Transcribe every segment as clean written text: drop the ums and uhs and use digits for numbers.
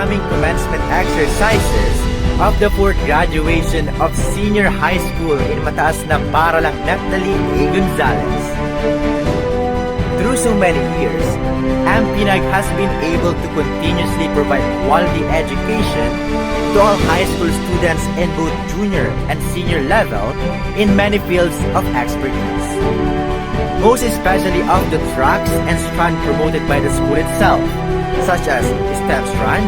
upcoming commencement exercises of the 4th graduation of senior high school in Mataas na Paralang Neptali A. Gonzales. Through so many years, MPNAG has been able to continuously provide quality education to all high school students in both junior and senior level in many fields of expertise. Most especially of the tracks and strand promoted by the school itself, such as STEM strand,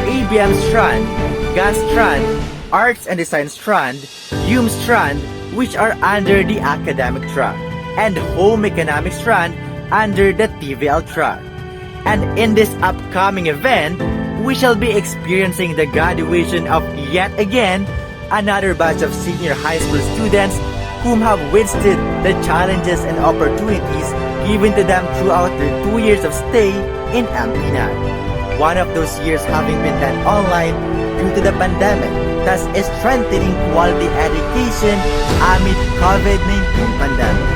ABM strand, Gas strand, Arts and Design strand, strand, which are under the academic track, and Home Economics strand under the TVL track. And in this upcoming event, we shall be experiencing the graduation of yet again another batch of senior high school students whom have withstood the challenges and opportunities given to them throughout their 2 years of stay in MPNAG. One of those years having been done online due to the pandemic, thus strengthening quality education amid COVID-19 pandemic.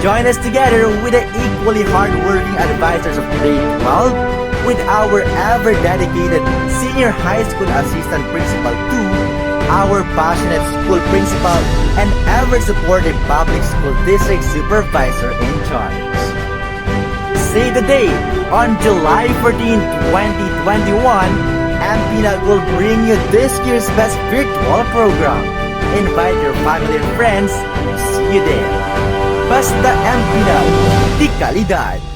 Join us together with the equally hardworking advisors of grade 12 with our ever-dedicated Senior High School Assistant Principal 2, our passionate school principal, and ever-supportive public school district supervisor in charge. Save the date! On July 14, 2021, MPNAG will bring you this year's best virtual program. Invite your family and friends. See you there. Basta MPNAG, di kalidad!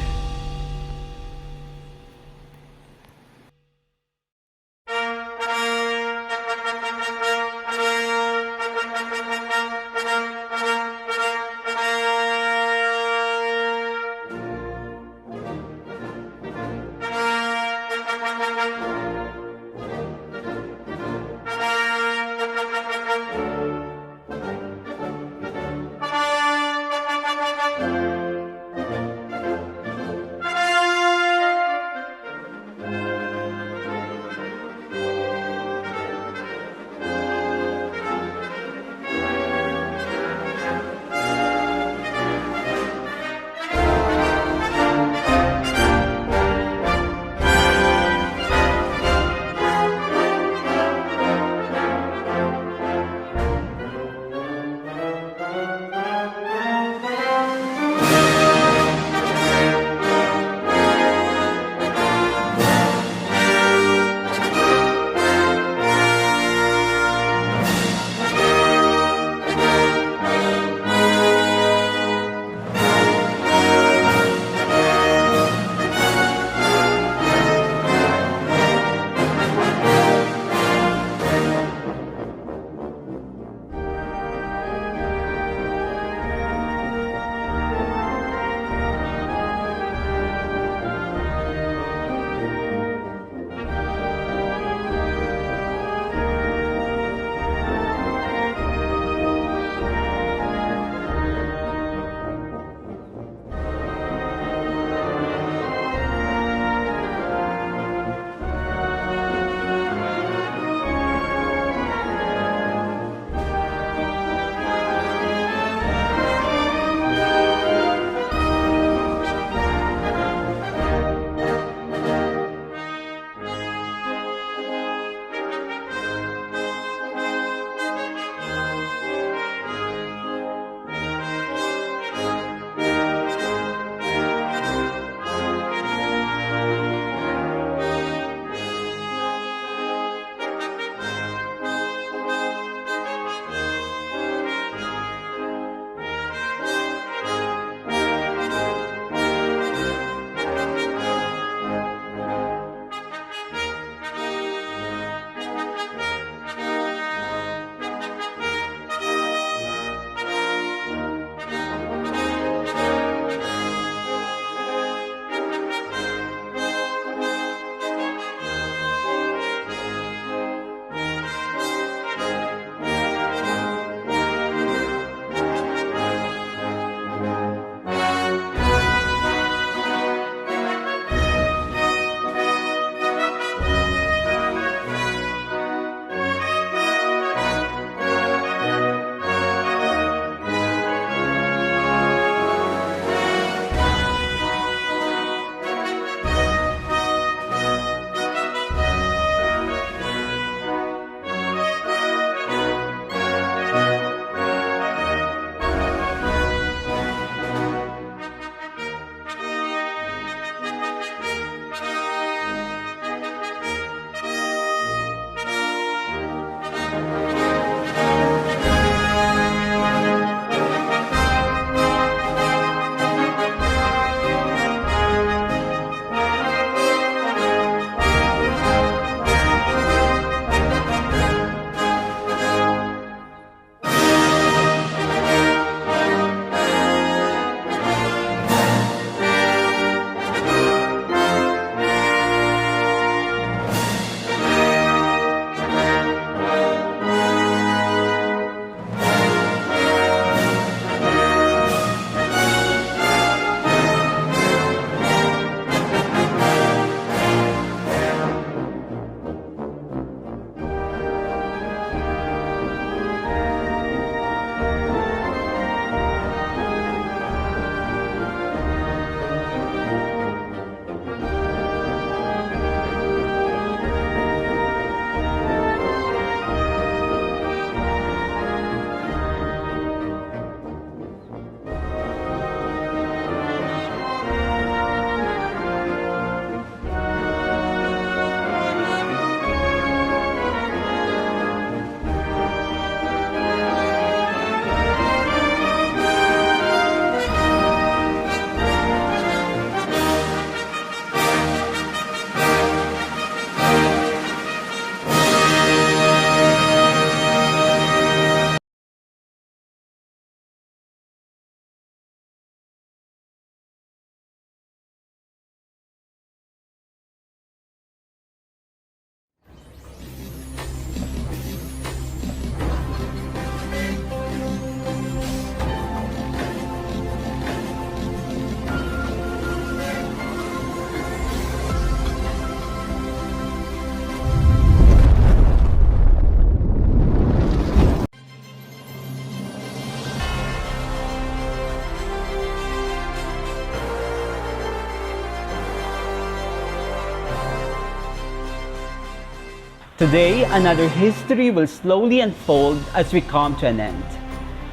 Today, another history will slowly unfold as we come to an end.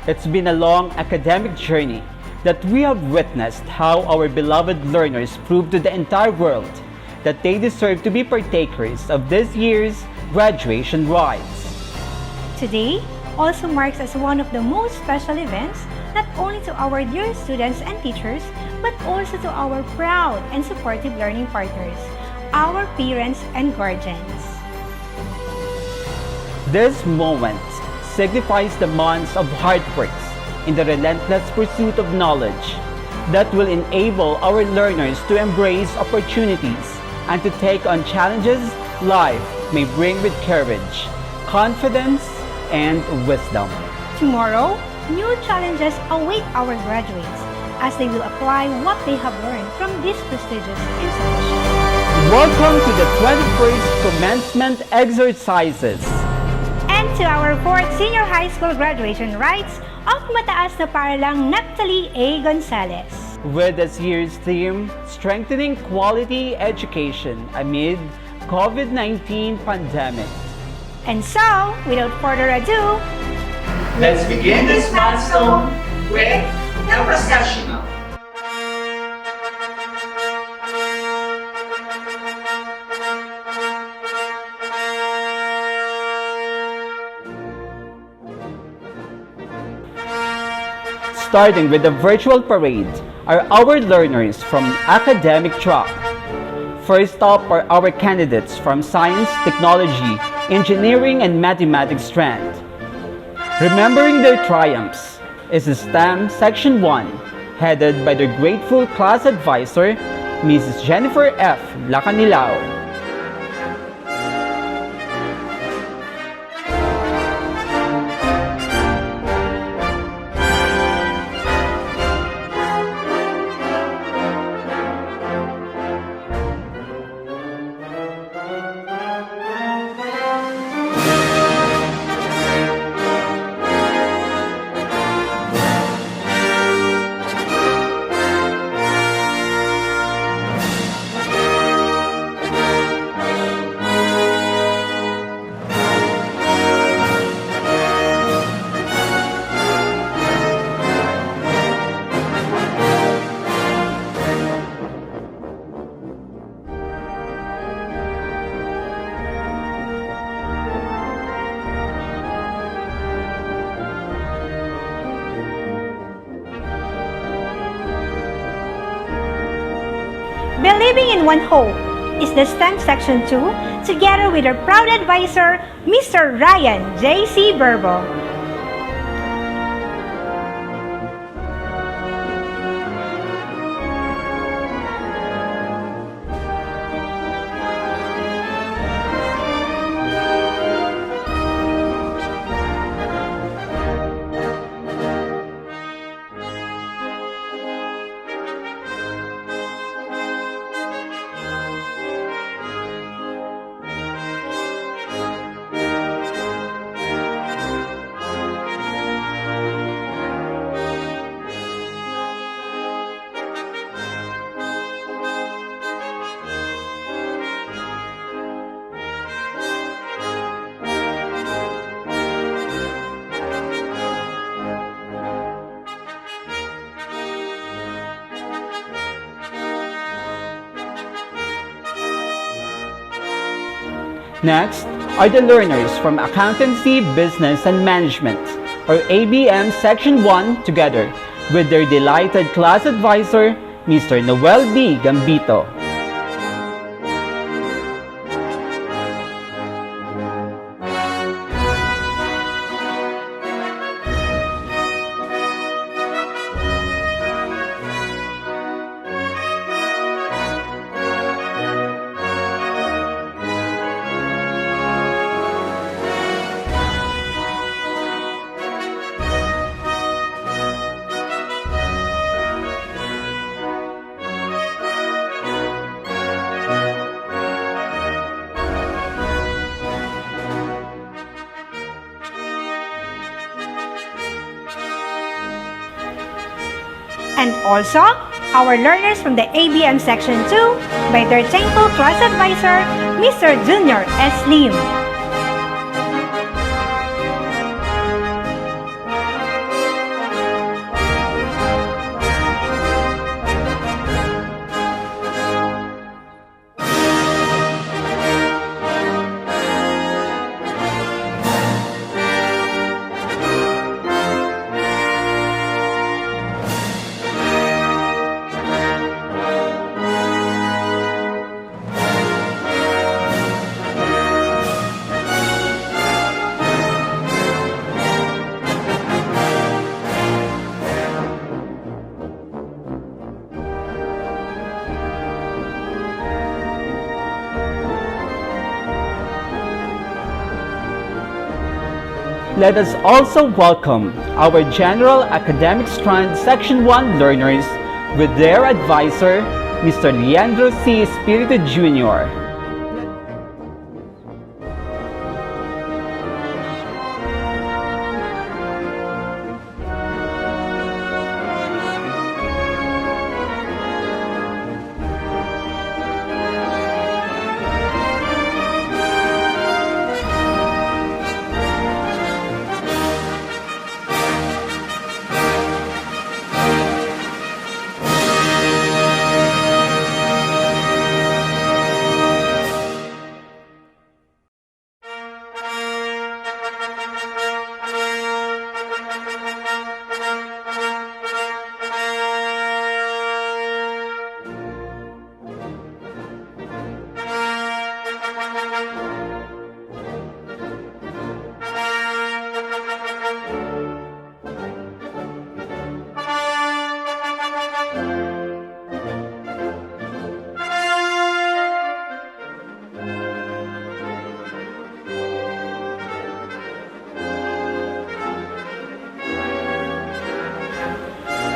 It's been a long academic journey that we have witnessed how our beloved learners proved to the entire world that they deserve to be partakers of this year's graduation rites. Today also marks as one of the most special events not only to our dear students and teachers, but also to our proud and supportive learning partners, our parents and guardians. This moment signifies the months of hard work in the relentless pursuit of knowledge that will enable our learners to embrace opportunities and to take on challenges life may bring with courage, confidence, and wisdom. Tomorrow, new challenges await our graduates as they will apply what they have learned from this prestigious institution. Welcome to the 21st Commencement Exercises And to our 4th Senior High School graduation rites of Mataas na Paralang Naphtali A. Gonzales. with this year's theme, Strengthening Quality Education Amid COVID-19 Pandemic. And so, without further ado, Let's begin this milestone with the processional. Starting with the virtual parade are our learners from academic track. First up are our candidates from Science, Technology, Engineering, and Mathematics strand. Remembering their triumphs is the STEM Section 1, headed by their grateful class advisor, Mrs. Jennifer F. Lacanilao. Believing in One Hope is the STEM Section 2 together with our proud advisor, Mr. Ryan J.C. Burbo. Next are the learners from Accountancy, Business, and Management, or ABM Section 1, together with their delighted class advisor, Mr. Noel B. Gambito. And also, our learners from the ABM Section 2 by their thankful class advisor, Mr. Junior S. Lim. Let us also welcome our General Academic Strand Section 1 learners with their advisor, Mr. Leandro C. Espiritu Jr.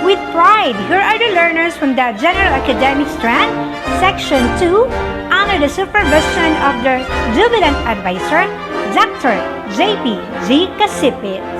With pride, here are the learners from the General Academic Strand, Section 2, under the supervision of their Jubilant Advisor, Dr. J.P. G. Kasipit.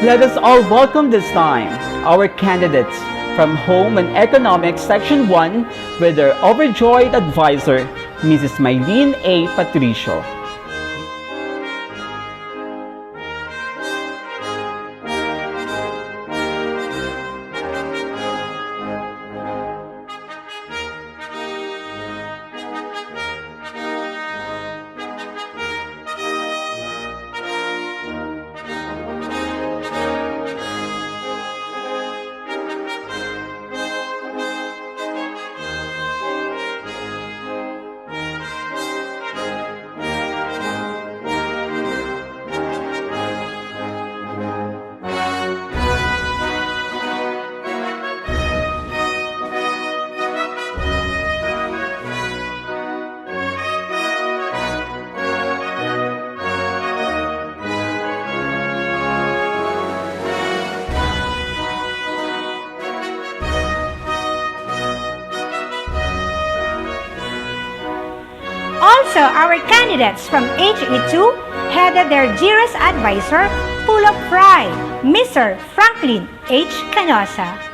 Let us all welcome this time our candidates from Home and Economics Section 1 with their overjoyed advisor, Mrs. Mylene A. Patricio. Also, our candidates from HE2 headed their GIROS advisor, full of pride, Mr. Franklin H. Canosa.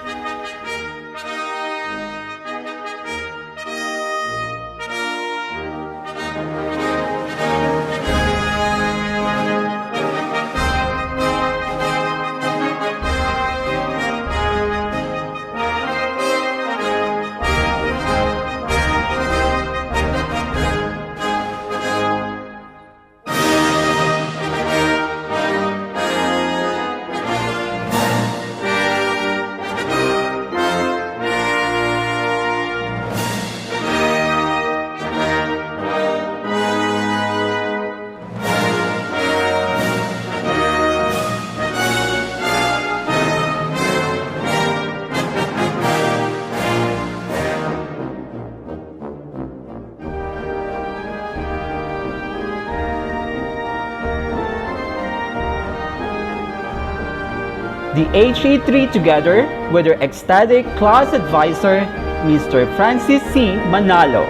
the HA3 together with their ecstatic class advisor, Mr. Francis C. Manalo.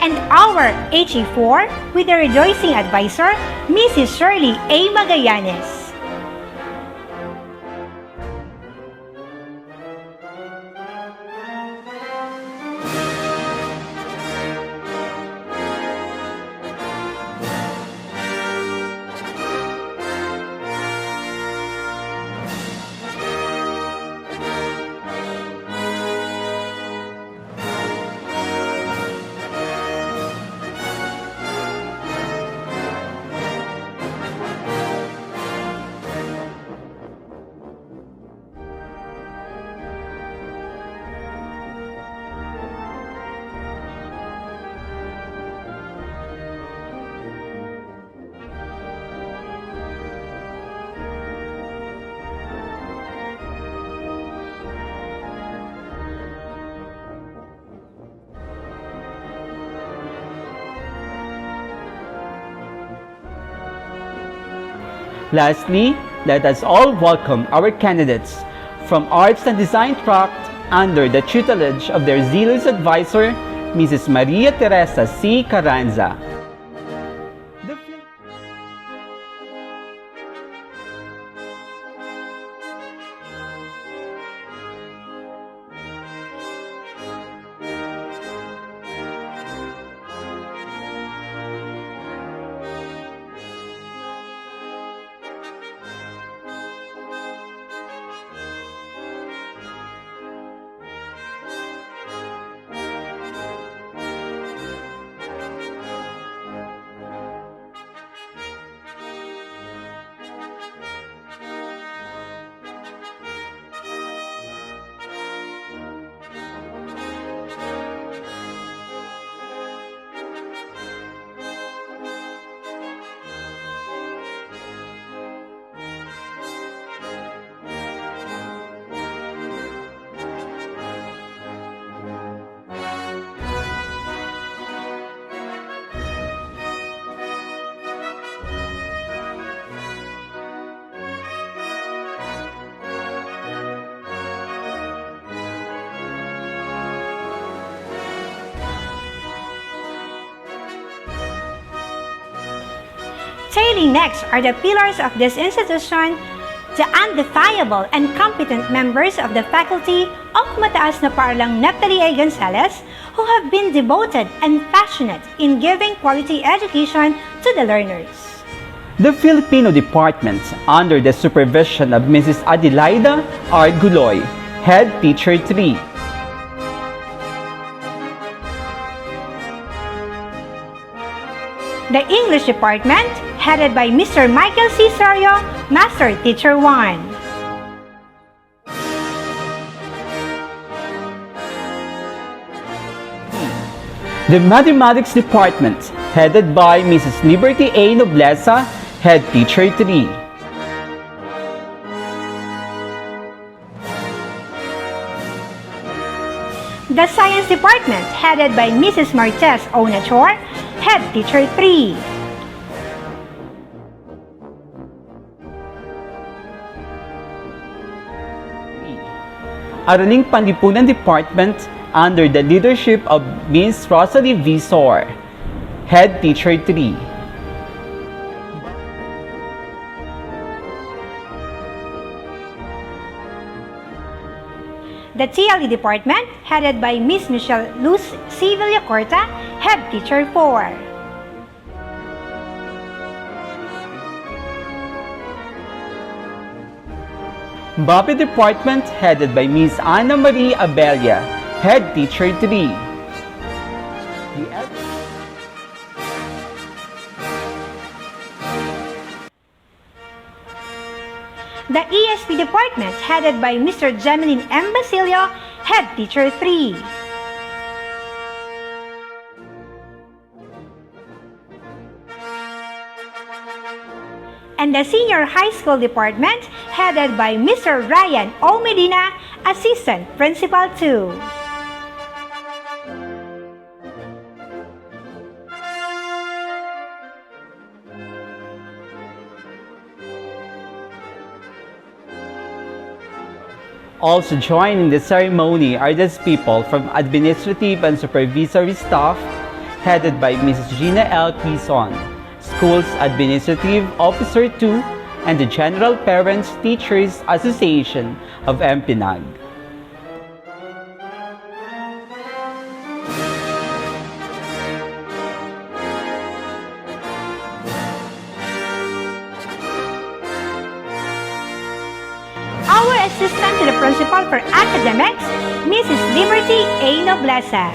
And our HE4 with the rejoicing advisor, Mrs. Shirley A. Magallanes. Lastly, let us all welcome our candidates from Arts and Design track under the tutelage of their zealous advisor, Mrs. Maria Teresa C. Carranza. Tailing next are the pillars of this institution, the undefiable and competent members of the faculty of Mataas na Paaralang Neptali A. Gonzales who have been devoted and passionate in giving quality education to the learners. The Filipino Department, under the supervision of Mrs. Adelaida R. Guloy, Head Teacher 3. The English Department, headed by Mr. Michael C. Sario, Master Teacher 1. The Mathematics Department, headed by Mrs. Liberty A. Nobleza, Head Teacher 3. The Science Department, headed by Mrs. Martes Onachor, Head Teacher 3. Araling Panlipunan Department, under the leadership of Ms. Rosalie Visor, Head Teacher 3. The TLE department, headed by Ms. Michelle Luz C. Villacorta, Head Teacher 4. Bobby department, headed by Ms. Ana Marie Abella, Head Teacher 3. The ESP department, headed by Mr. Jemelin M. Basilio, Head Teacher 3. And the Senior High School department, headed by Mr. Ryan O. Medina, Assistant Principal 2. Also joining the ceremony are these people from administrative and supervisory staff, headed by Mrs. Gina L. Quizon, Schools Administrative Officer 2, and the General Parents Teachers Association of MPNAG. Our assistant to the principal for academics, Mrs. Liberty A. Nobleza.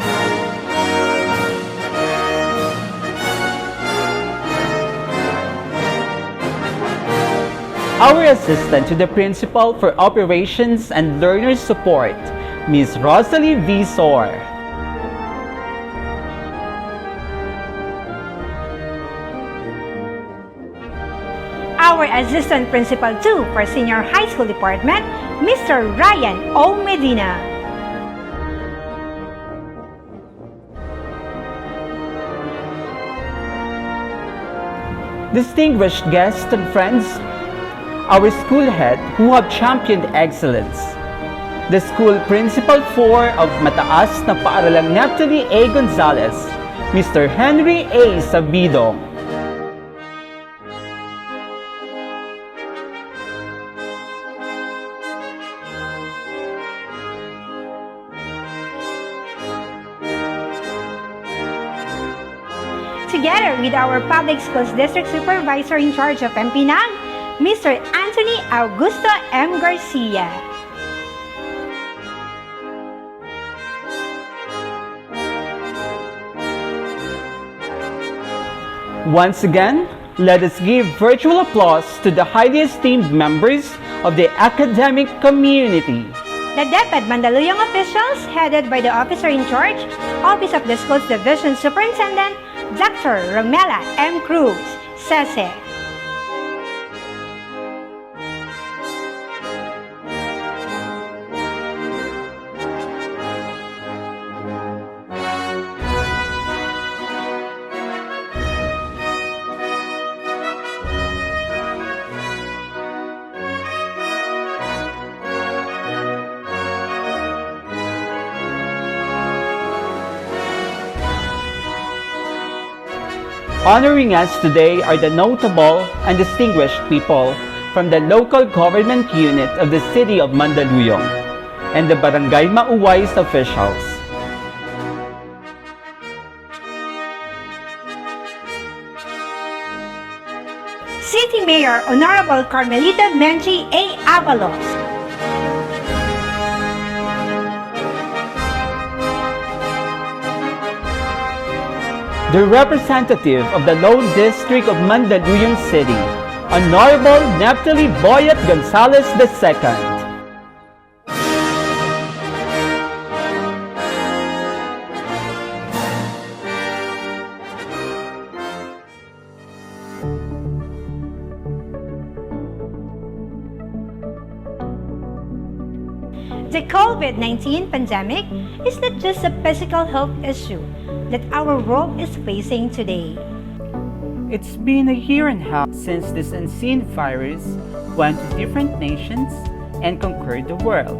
Our assistant to the principal for operations and learner support, Ms. Rosalie Visor. Our Assistant Principal 2 for Senior High School Department, Mr. Ryan O. Medina. Distinguished guests and friends, our school head who have championed excellence, the school principal 4 of Mataas na Paaralang Naphtali A. Gonzales, Mr. Henry A. Sabidong. Together with our Public Schools District Supervisor in charge of MPNAG, Mr. Anthony Augusto M. Garcia. Once again, let us give virtual applause to the highly esteemed members of the academic community. The DepEd Mandaluyong officials, headed by the officer in charge, Office of the Schools Division Superintendent, Dr. Romela M. Cruz, SESE. Honoring us today are the notable and distinguished people from the local government unit of the City of Mandaluyong and the Barangay Mauwais officials. City Mayor Honorable Carmelita Menchi A. Avalos. The representative of the Lone District of Mandaluyong City, Honorable Naphtali Boyet Gonzales II. The COVID-19 pandemic is not just a physical health issue that our world is facing today. It's been a year and a half since this unseen virus went to different nations and conquered the world.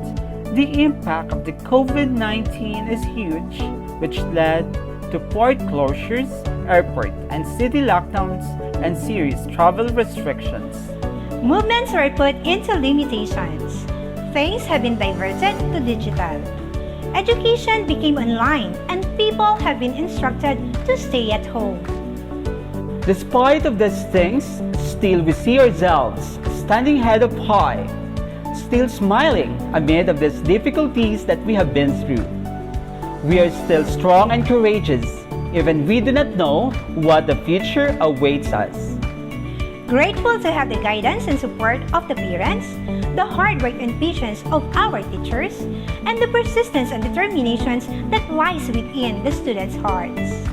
the impact of the COVID-19 is huge, which led to port closures, airport and city lockdowns, and serious travel restrictions. Movements were put into limitations. Things have been diverted to digital. Education became online and people have been instructed to stay at home. Despite of these things, still we see ourselves standing head up high, still smiling amid of these difficulties that we have been through. We are still strong and courageous, even we do not know what the future awaits us. Grateful to have the guidance and support of the parents, the hard work and patience of our teachers, and the persistence and determinations that lies within the students' hearts.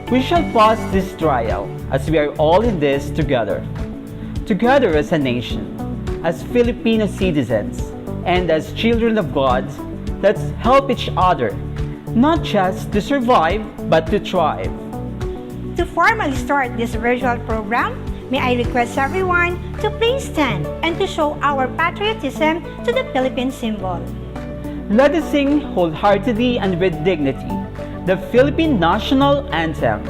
We shall pass this trial as we are all in this together. Together as a nation, as Filipino citizens, and as children of God, let's help each other, not just to survive, but to thrive. To formally start this virtual program, may I request everyone to please stand and to show our patriotism to the Philippine symbol. Let us sing wholeheartedly and with dignity the Philippine National Anthem.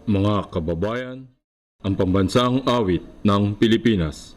Mga kababayan, ang pambansang awit ng Pilipinas.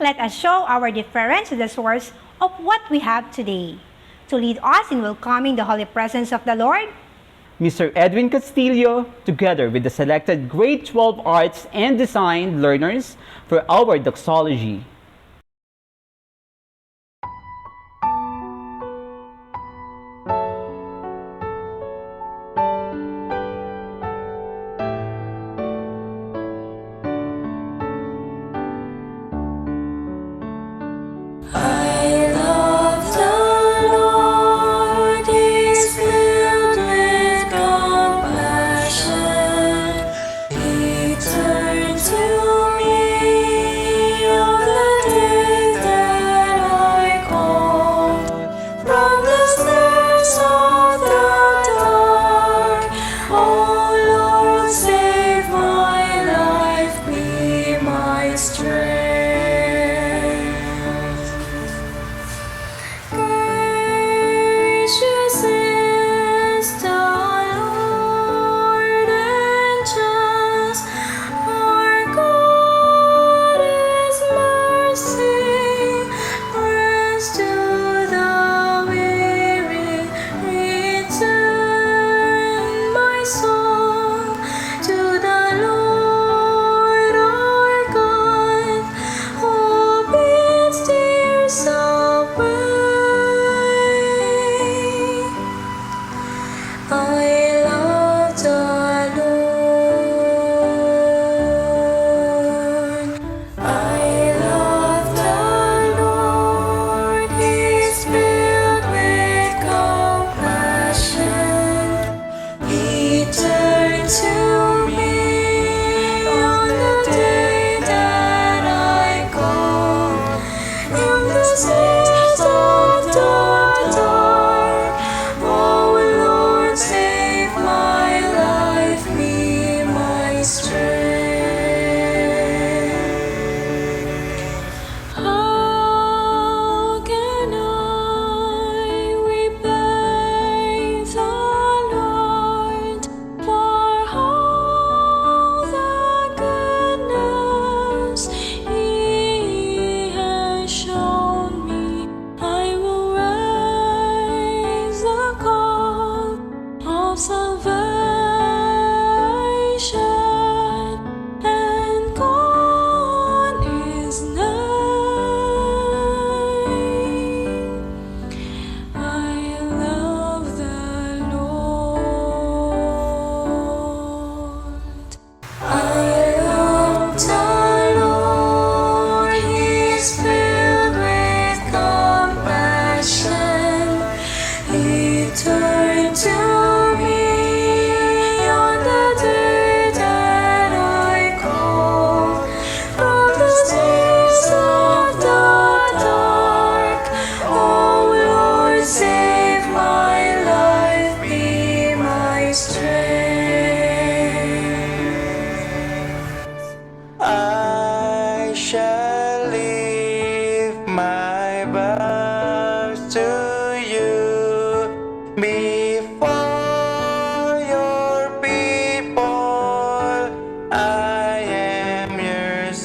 Let us show our deference to the source of what we have today. To lead us in welcoming the holy presence of the Lord, Mr. Edwin Castillo, together with the selected Grade 12 Arts and Design learners for our doxology. Turn to me, your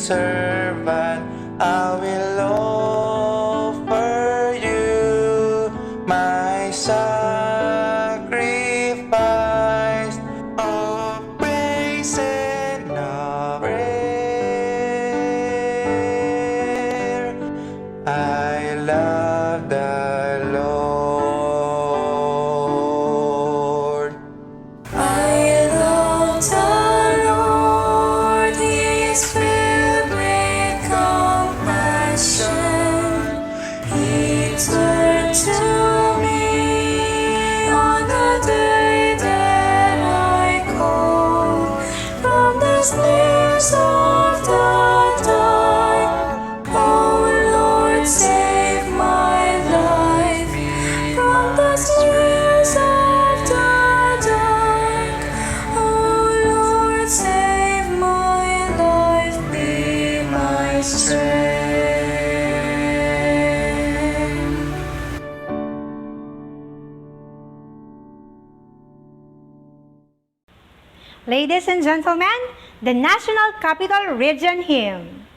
servant, I will offer you my sacrifice of praise and of prayer. I love the Lord. I love the Lord, He is filled with compassion. He turned to me on the day that I called from the snares of the dark. Oh Lord, save my life from the snares of the dark. Oh Lord, save my life, be my strength. Ladies and gentlemen, the National Capital Region Hymn.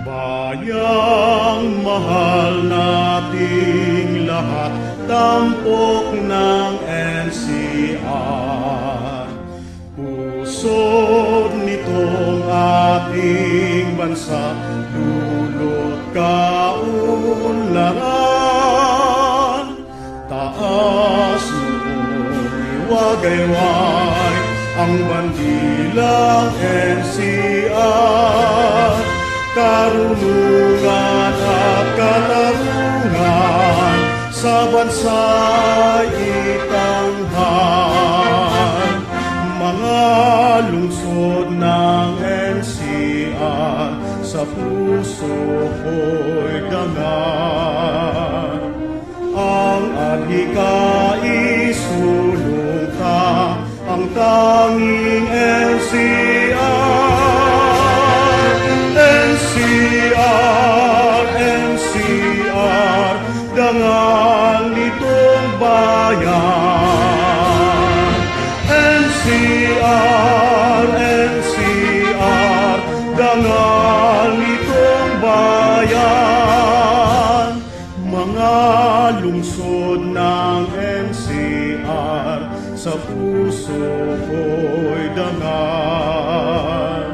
Bayang mahal nating lahat, tampok ng NCR. Pusod nitong ating bansa, dulot kaunlaran. Taas noong iwagayway ang bandilang NCR. Karunungan at katarungan sa bansa'y itanghal. Mga lungsod ng NCR sa puso ko'y dangan. Ang adhika isulong ka, ang tanging NCR. NCR, NCR, dangal nitong bayan. NCR, NCR, dangal nitong bayan. Mga lungsod ng NCR sa puso ko'y dangal.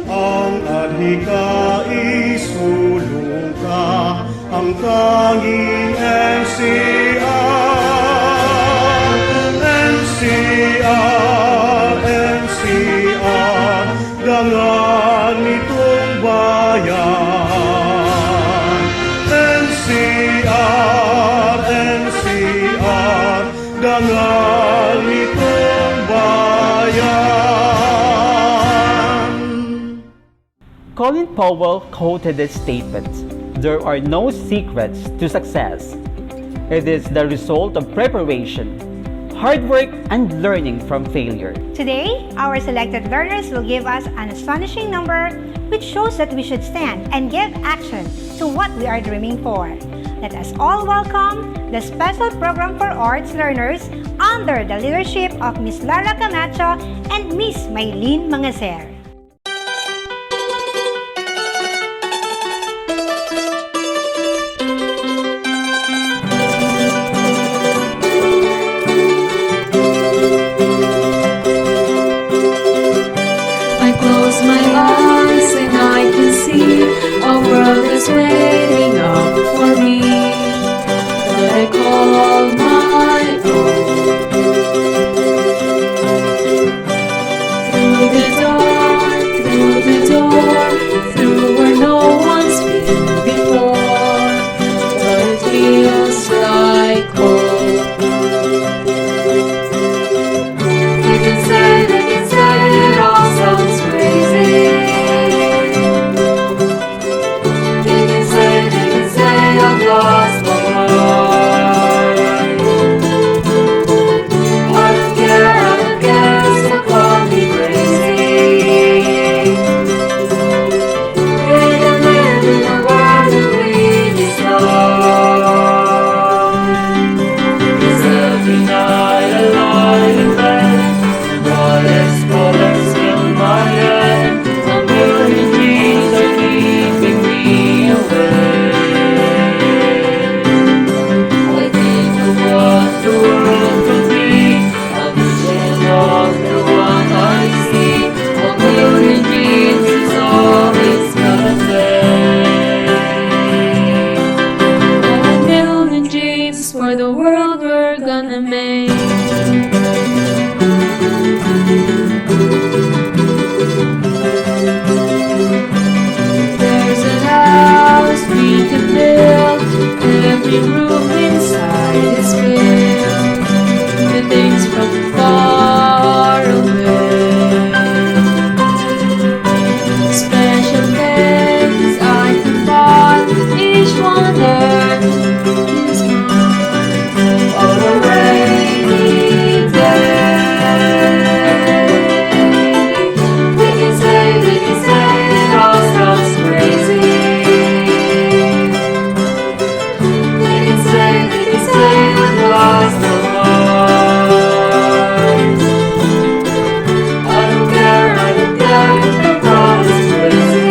Ang adhika isulong ka, ang tanging NCR. NCR, NCR, dangal nitong bayan. NCR, NCR, dangal nitong bayan. Colin Powell quoted this statement: "There are no secrets to success. It is the result of preparation, hard work, and learning from failure." Today, our selected learners will give us an astonishing number which shows that we should stand and give action to what we are dreaming for. Let us all welcome the special program for arts learners under the leadership of Miss Lara Camacho and Miss Maylene Mangaser. I close my eyes and I can see a world is waiting up for me. But I call my own. Through the door, through where no one's been before. But it feels like home. You can say it all sounds crazy. You can say Every room inside is filled with things from far away. Special things I can buy, each one learned is mine on a rainy day. We can say it all sounds crazy. We can say when lost the heart. I don't care if the crowd is crazy.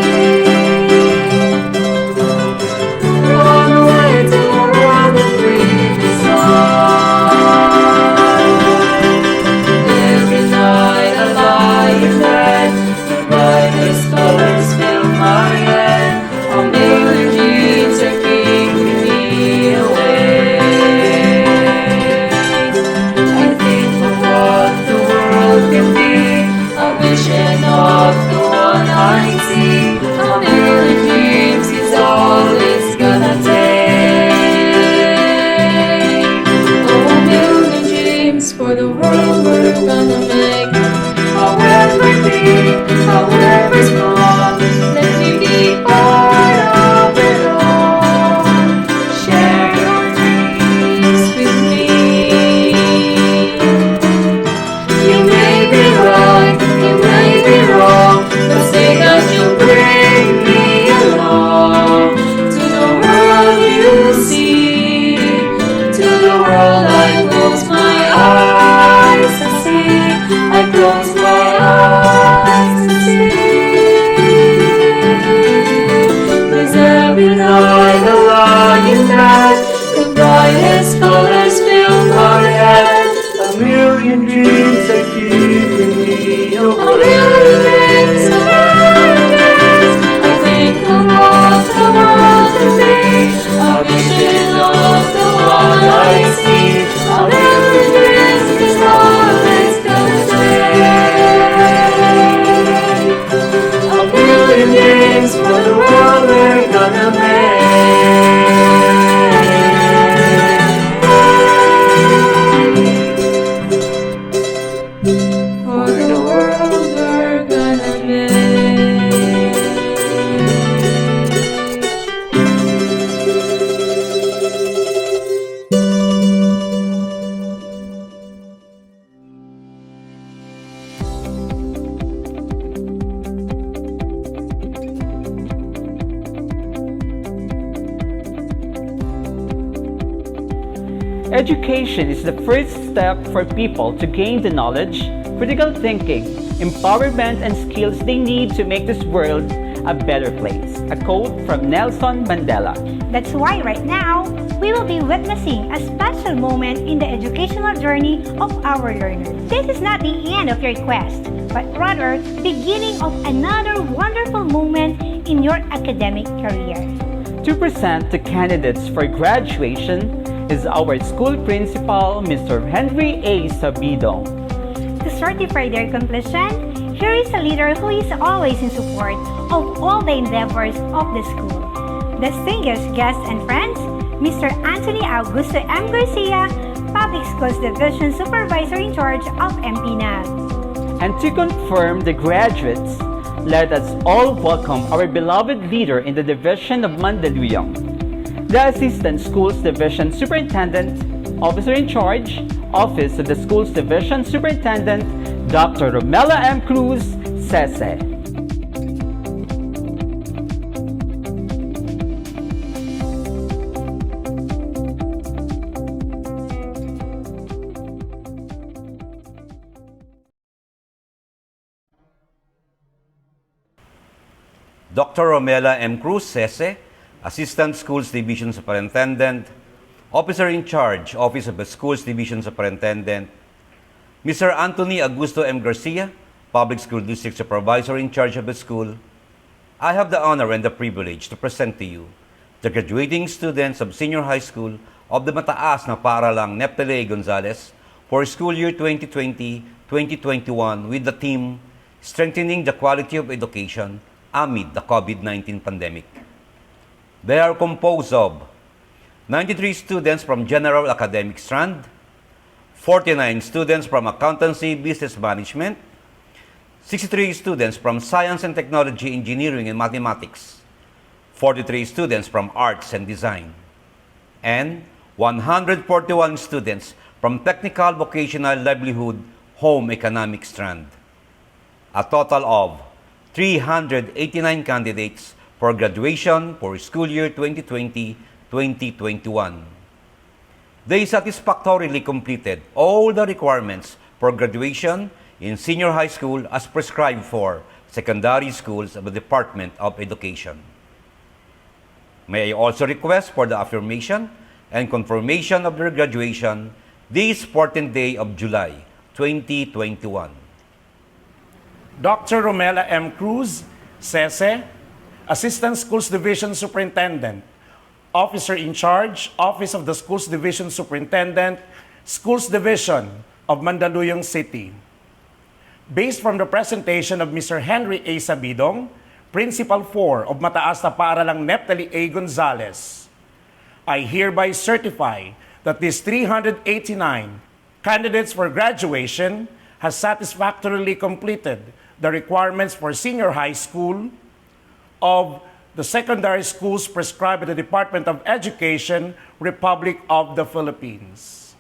Run away to a world of free design. Every night I lie in bed, the brightest colors fill my head. A million dreams are keeping me awake. I think of what the world can be, a vision of the one I see. A million dreams is all it's gonna take. Oh, a million dreams for the world we're gonna make. However big, however small, let me be part of it all. Share your dreams with me. You may be right, you may be wrong, but say that you bring me along to the world you see, to the world I close my eyes to see. I close my eyes to see. 'Cause every night I lie in bed, the brightest colors fill my head. A million dreams are keeping me awake. A million dreams, a million dreams. I think of what the world can be, a vision of the one I see. A million dreams is all it's gonna take. A million dreams for the world we're gonna make. For the world we're gonna make. Education is the first step for people to gain the knowledge, critical thinking, empowerment, and skills they need to make this world a better place. A quote from Nelson Mandela. That's why right now, we will be witnessing a special moment in the educational journey of our learners. This is not the end of your quest, but rather beginning of another wonderful moment in your academic career. To present the candidates for graduation is our school principal, Mr. Henry A. Sabido. To certify their completion, here is a leader who is always in support of all the endeavors of the school. Distinguished guests and friends, Mr. Anthony Augusto M. Garcia, Public Schools Division Supervisor in charge of MPNAG. And to confirm the graduates, let us all welcome our beloved leader in the Division of Mandaluyong, the Assistant Schools Division Superintendent, Officer in Charge, Office of the Schools Division Superintendent, Dr. Romela M. Cruz, Sese. Dr. Romela M. Cruz, Sese, Assistant Schools Division Superintendent, Officer in Charge, Office of the Schools Division Superintendent, Mr. Anthony Augusto M. Garcia, Public School District Supervisor in charge of the school. I have the honor and the privilege to present to you the graduating students of senior high school of the Mataas na Paaralang Neptali Gonzales for school year 2020-2021 with the theme Strengthening the Quality of Education amid the COVID-19 pandemic. They are composed of 93 students from General Academic Strand, 49 students from Accountancy, Business Management, 63 students from Science and Technology, Engineering and Mathematics, 43 students from Arts and Design, and 141 students from Technical, Vocational, Livelihood, Home Economic Strand. A total of 389 candidates for graduation for school year 2020-2021. They satisfactorily completed all the requirements for graduation in senior high school as prescribed for secondary schools of the Department of Education. May I also request for the affirmation and confirmation of their graduation this 14th day of July, 2021. Dr. Romela M. Cruz, Sese, Assistant Schools Division Superintendent, Officer in Charge, Office of the Schools Division Superintendent, Schools Division of Mandaluyong City. Based from the presentation of Mr. Henry A. Sabidong, Principal 4 of Mataas na Paaralang Neptali A. Gonzales, I hereby certify that these 389 candidates for graduation has satisfactorily completed the requirements for senior high school of the secondary schools prescribed by the Department of Education, Republic of the Philippines.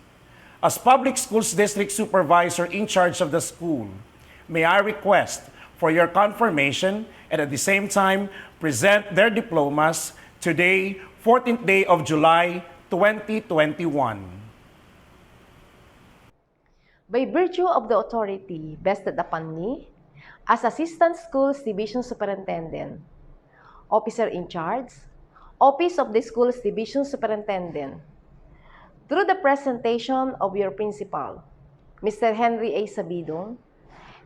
As Public Schools District Supervisor in charge of the school, may I request for your confirmation and at the same time present their diplomas today, 14th day of July, 2021. By virtue of the authority vested upon me as Assistant Schools Division Superintendent, Officer in Charge, Office of the Schools Division Superintendent, through the presentation of your Principal, Mr. Henry A. Sabidong,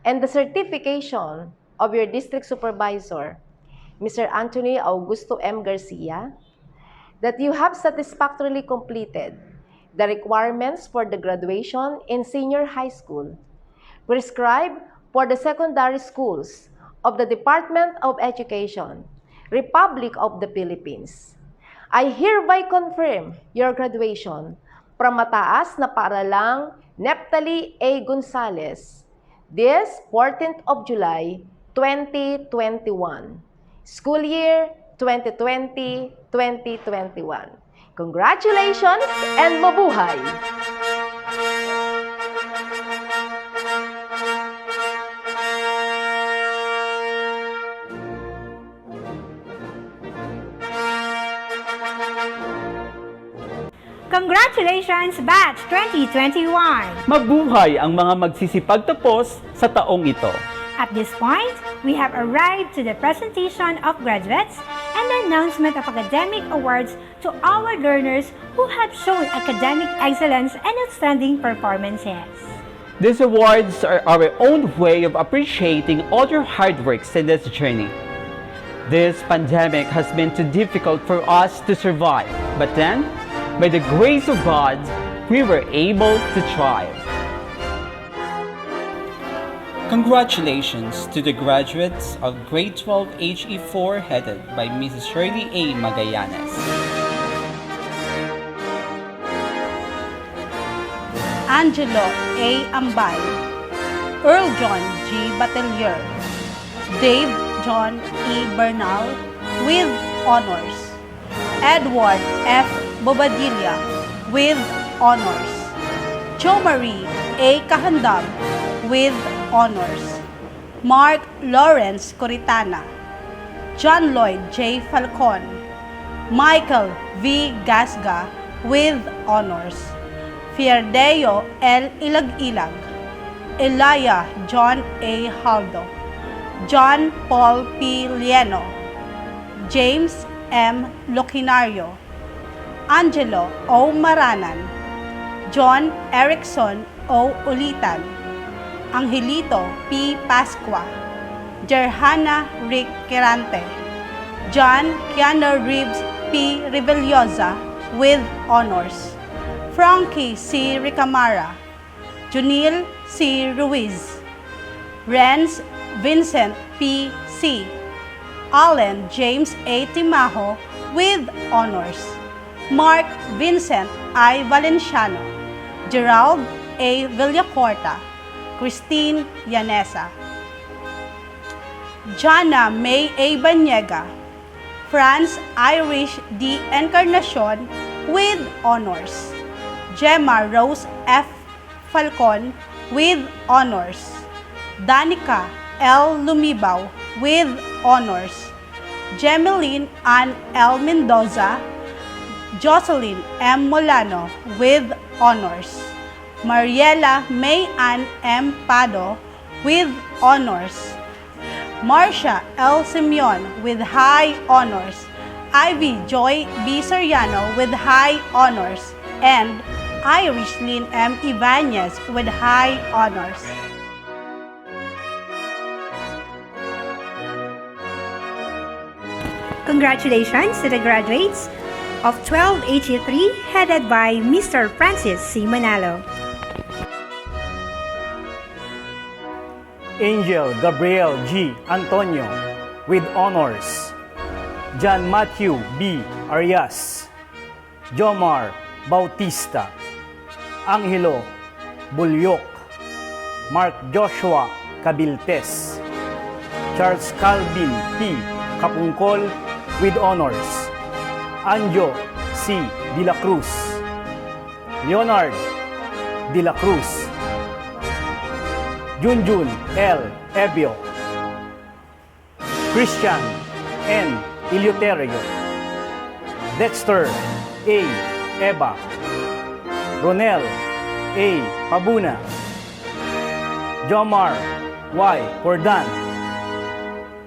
and the certification of your District Supervisor, Mr. Anthony Augusto M. Garcia, that you have satisfactorily completed the requirements for the graduation in senior high school prescribed for the secondary schools of the Department of Education, Republic of the Philippines. I hereby confirm your graduation from Mataas na Paaralang Neptali A. Gonzales this 14th of July, 2021. School year 2020-2021. Congratulations and mabuhay! Congratulations, Batch 2021! Mabuhay ang mga magsisipagtapos sa taong ito. At this point, we have arrived to the presentation of graduates and the announcement of academic awards to our learners who have shown academic excellence and outstanding performances. These awards are our own way of appreciating all your hard works in this journey. This pandemic has been too difficult for us to survive, but then, by the grace of God, we were able to thrive. Congratulations to the graduates of Grade 12 HE4 headed by Mrs. Shirley A. Magallanes. Angelo A. Ambay, Earl John G. Batelier, Dave John E. Bernal with honors, Edward F. Bobadilla with honors, Jo Marie A. Kahandam with honors, Mark Lawrence Coritana, John Lloyd J. Falcon, Michael V. Gasga with honors, Fierdeo L. Ilag-Ilag, Elia John A. Haldo, John Paul P. Lieno, James M. Locinario, Angelo O. Maranan, John Erickson O. Ulitan, Angelito P. Pascua, Jerhana Rick Quirante, John Keanu Reeves P. Rebeliosa with honors, Frankie C. Ricamara, Junil C. Ruiz, Renz Vincent P. C., Allen James A. Timajo with honors, Mark Vincent I. Valenciano, Gerald A. Villacorta, Christine Yanesa, Jana May A. Banyega, Franz Irish D. Encarnacion with honors, Gemma Rose F. Falcon with honors, Danica L. Lumibaw with honors, Gemeline Ann L. Mendoza, Jocelyn M. Molano with honors, Mariela May Ann M. Pado with honors, Marcia L. Simeon with high honors, Ivy Joy B. Soriano with high honors, and Irish Lynn M. Ibanez with high honors. Congratulations to the graduates of 12HE3 headed by Mr. Francis C. Manalo. Angel Gabriel G. Antonio with honors, John Matthew B. Arias, Jomar Bautista, Angelo Bulyok, Mark Joshua Cabiltes, Charles Calvin P. Kapungkol with honors, Anjo C. De la Cruz, Leonard De la Cruz, Junjun L. Ebio, Christian N. Ilioterio, Dexter A. Eba, Ronel A. Pabuna, Jomar Y. Cordan,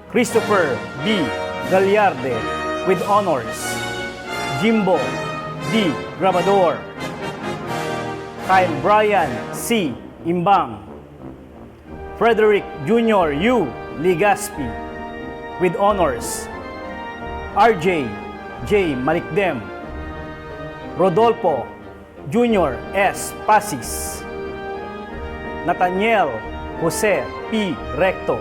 Christopher B. Gallarde with honors, Jimbo D. Grabador, Kyle Brian C. Imbang, Frederick Jr. U. Ligaspi with honors, RJ J. Malikdem, Rodolfo Jr. S. Pasis, Nathaniel Jose P. Recto,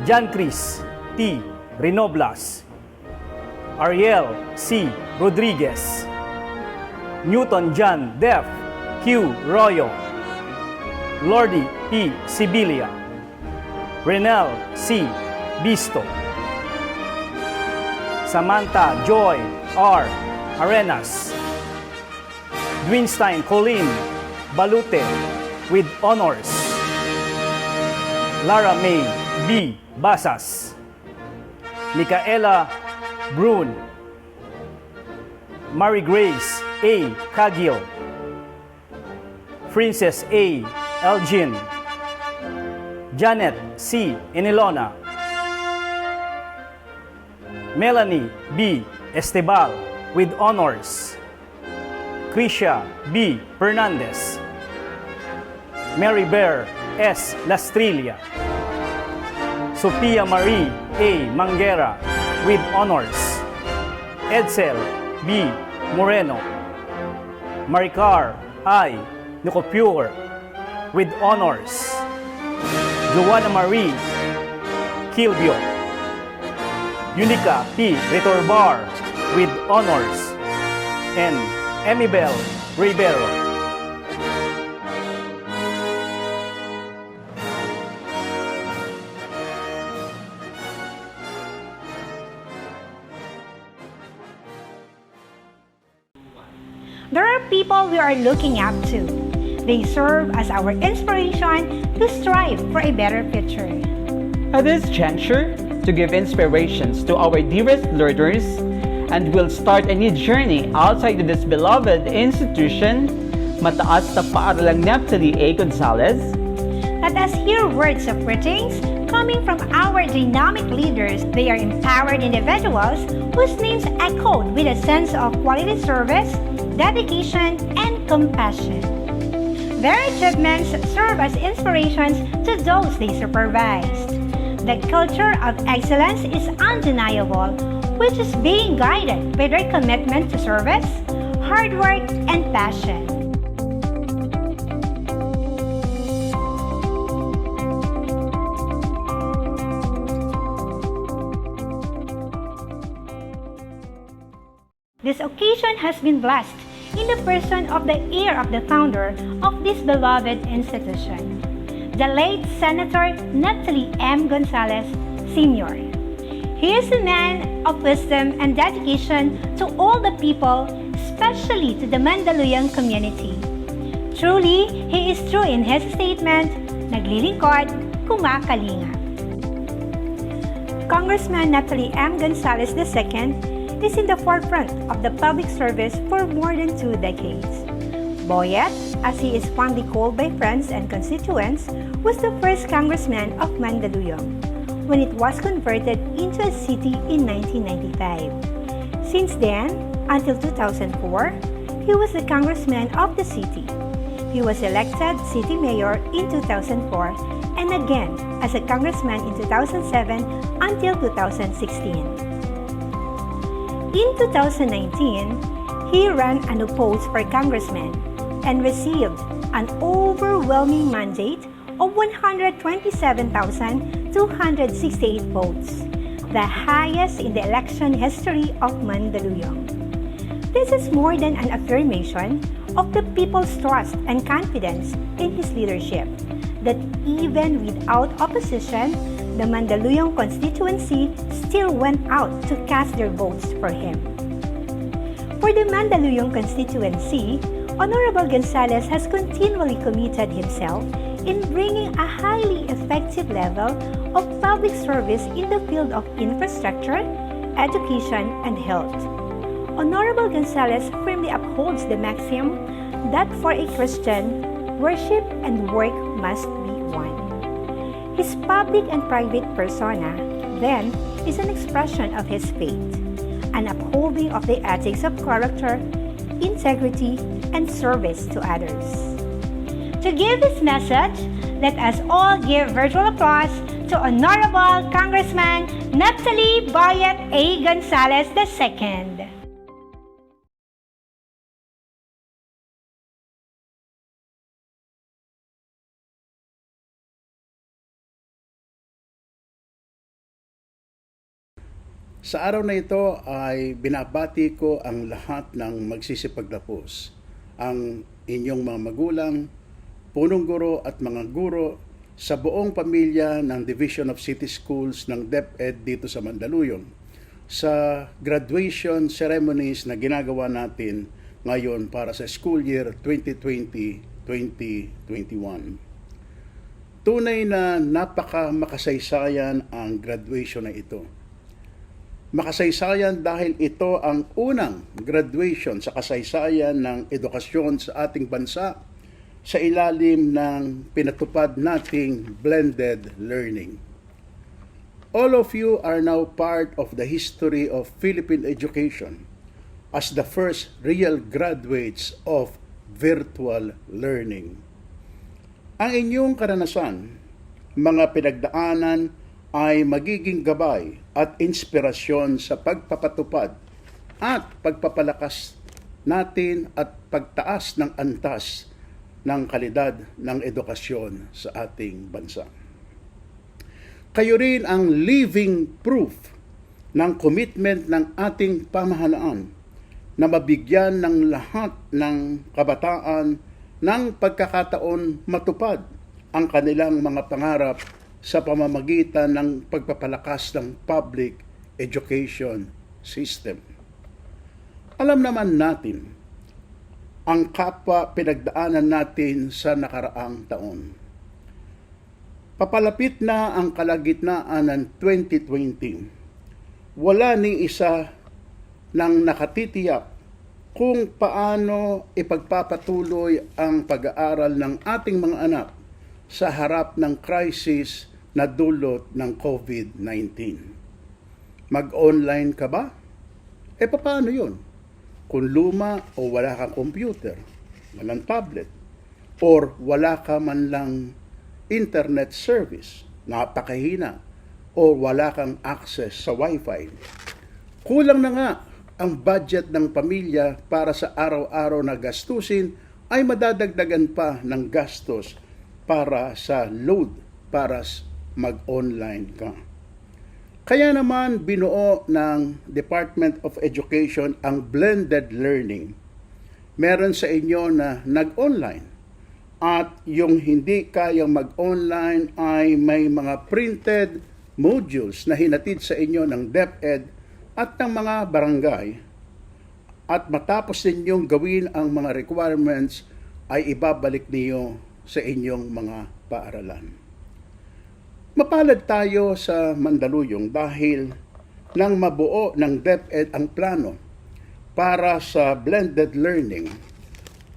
Jan Chris T. Renoblas, Ariel C. Rodriguez, Newton John Def Q. Royo, Lordy P. Sibilia, Renel C. Bisto, Samantha Joy R. Arenas, Dwinstein Colleen Balute with honors, Lara May B. Basas, Micaela Brun, Mary Grace A. Cagil, Princess A. Elgin, Janet C. Enilona, Melanie B. Estebal with honors, Krisha B. Fernandez, Mary Bear S. Lastrilla, Sophia Marie A. Manguera with honors, Edsel B. Moreno, Maricar I. Nicopure with honors, Joanna Marie Kilbio, Unica P. Retorbar with honors, and Emibel Rivero. There are people we are looking up to. They serve as our inspiration to strive for a better future. At this juncture, to give inspirations to our dearest learners, and we'll start a new journey outside of this beloved institution, Mataas na Paaralang Naphtali A. Gonzalez. Let us hear words of greetings coming from our dynamic leaders. They are empowered individuals whose names echoed with a sense of quality service, dedication, and compassion. Their achievements serve as inspirations to those they supervised. The culture of excellence is undeniable, which is being guided by their commitment to service, hard work, and passion. This occasion has been blessed in the person of the heir of the founder of this beloved institution, the late Senator Naphtali M. Gonzales, Sr. He is a man of wisdom and dedication to all the people, especially to the Mandaluyong community. Truly, he is true in his statement, naglilingkod, kumakalinga. Congressman Naphtali M. Gonzales II is in the forefront of the public service for more than 2 decades. Boyet, as he is fondly called by friends and constituents, was the first congressman of Mandaluyong when it was converted into a city in 1995. Since then, until 2004, he was the congressman of the city. He was elected city mayor in 2004 and again as a congressman in 2007 until 2016. In 2019, he ran unopposed for congressman and received an overwhelming mandate of 127,268 votes, the highest in the election history of Mandaluyong. This is more than an affirmation of the people's trust and confidence in his leadership, that even without opposition, the Mandaluyong constituency still went out to cast their votes for him. For the Mandaluyong constituency, Honorable Gonzales has continually committed himself in bringing a highly effective level of public service in the field of infrastructure, education, and health. Honorable Gonzales firmly upholds the maxim that for a Christian, worship and work must be one. His public and private persona, then, is an expression of his faith, an upholding of the ethics of character, integrity, and service to others. To give this message, let us all give virtual applause to Honorable Congressman Naphtali Boyet A. Gonzales II. Sa araw na ito ay binabati ko ang lahat ng magsisipaglapos, ang inyong mga magulang, punong guro at mga guro sa buong pamilya ng Division of City Schools ng DepEd dito sa Mandaluyong, sa graduation ceremonies na ginagawa natin ngayon para sa school year 2020-2021. Tunay na napaka-makasaysayan ang graduation na ito. Makasaysayan dahil ito ang unang graduation sa kasaysayan ng edukasyon sa ating bansa sa ilalim ng pinatupad nating blended learning. All of you are now part of the history of Philippine education as the first real graduates of virtual learning. Ang inyong karanasan, mga pinagdaanan, ay magiging gabay at inspirasyon sa pagpapatupad at pagpapalakas natin at pagtaas ng antas ng kalidad ng edukasyon sa ating bansa. Kayo rin ang living proof ng commitment ng ating pamahalaan na mabigyan ng lahat ng kabataan ng pagkakataon matupad ang kanilang mga pangarap sa pamamagitan ng pagpapalakas ng public education system. Alam naman natin ang kapwa pinagdaanan natin sa nakaraang taon. Papalapit na ang kalagitnaan ng 2020. Wala ni isa nang nakatitiyak kung paano ipagpapatuloy ang pag-aaral ng ating mga anak sa harap ng crisis na dulot ng COVID-19. Mag-online ka ba? Paano yun? Kung luma o wala kang computer, walang tablet, or wala ka man lang internet service, napakahina, o wala kang access sa wifi. Kulang na nga ang budget ng pamilya para sa araw-araw na gastusin ay madadagdagan pa ng gastos para sa load para mag-online ka. Kaya naman binuo ng Department of Education ang blended learning. Meron sa inyo na nag-online at yung hindi kayang mag-online ay may mga printed modules na hinatid sa inyo ng DepEd at ng mga barangay. At matapos ninyong gawin ang mga requirements ay ibabalik niyo sa inyong mga paaralan. Mapalad tayo sa Mandaluyong dahil nang mabuo ng DepEd ang plano para sa blended learning,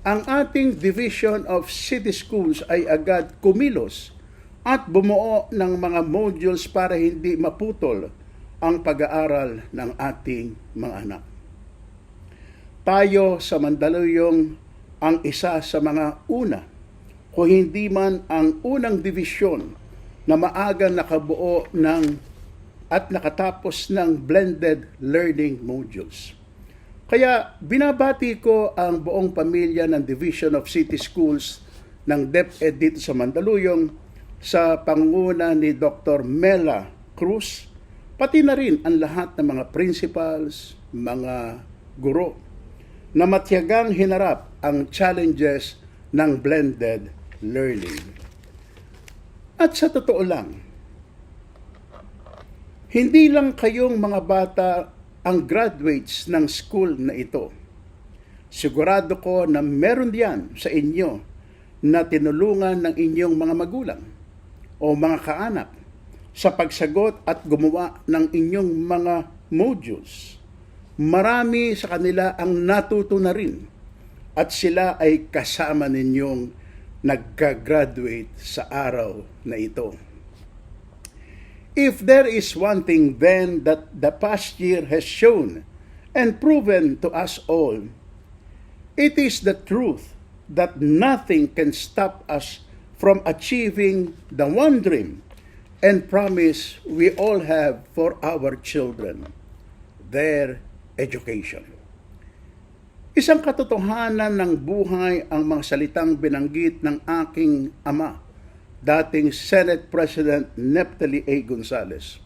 ang ating Division of City Schools ay agad kumilos at bumuo ng mga modules para hindi maputol ang pag-aaral ng ating mga anak. Tayo sa Mandaluyong ang isa sa mga una, kung hindi man ang unang divisyon na maagang nakabuo at nakatapos ng blended learning modules. Kaya binabati ko ang buong pamilya ng Division of City Schools ng DepEd dito sa Mandaluyong sa pangunguna ni Dr. Mela Cruz, pati na rin ang lahat ng mga principals, mga guro, na matiyagang hinarap ang challenges ng blended learning. At sa totoo lang, hindi lang kayong mga bata ang graduates ng school na ito. Sigurado ko na meron diyan sa inyo na tinulungan ng inyong mga magulang o mga kaanak sa pagsagot at gumawa ng inyong mga modules. Marami sa kanila ang natuto na rin at sila ay kasama ninyong nagka-graduate sa araw na ito. If there is one thing then that the past year has shown and proven to us all, it is the truth that nothing can stop us from achieving the one dream and promise we all have for our children, their education. Isang katotohanan ng buhay ang mga salitang binanggit ng aking ama, dating Senate President Neftali A. Gonzales,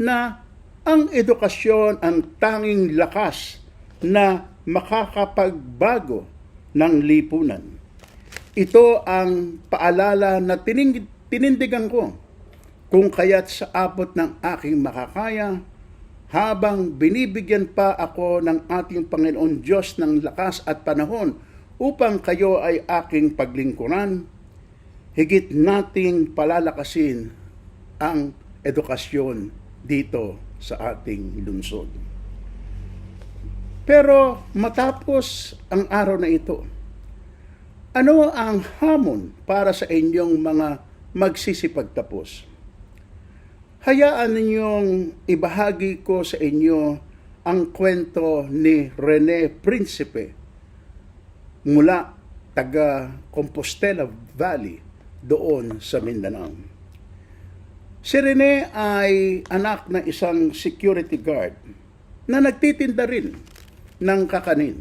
na ang edukasyon ang tanging lakas na makakapagbago ng lipunan. Ito ang paalala na tinindigan ko kung kaya't sa abot ng aking makakaya, habang binibigyan pa ako ng ating Panginoon Diyos ng lakas at panahon upang kayo ay aking paglingkuran, higit nating palalakasin ang edukasyon dito sa ating lungsod. Pero matapos ang araw na ito, ano ang hamon para sa inyong mga magsisipagtapos? Hayaan ninyong ibahagi ko sa inyo ang kwento ni Rene Principe mula taga Compostela Valley doon sa Mindanao. Si Rene ay anak ng isang security guard na nagtitinda rin ng kakanin.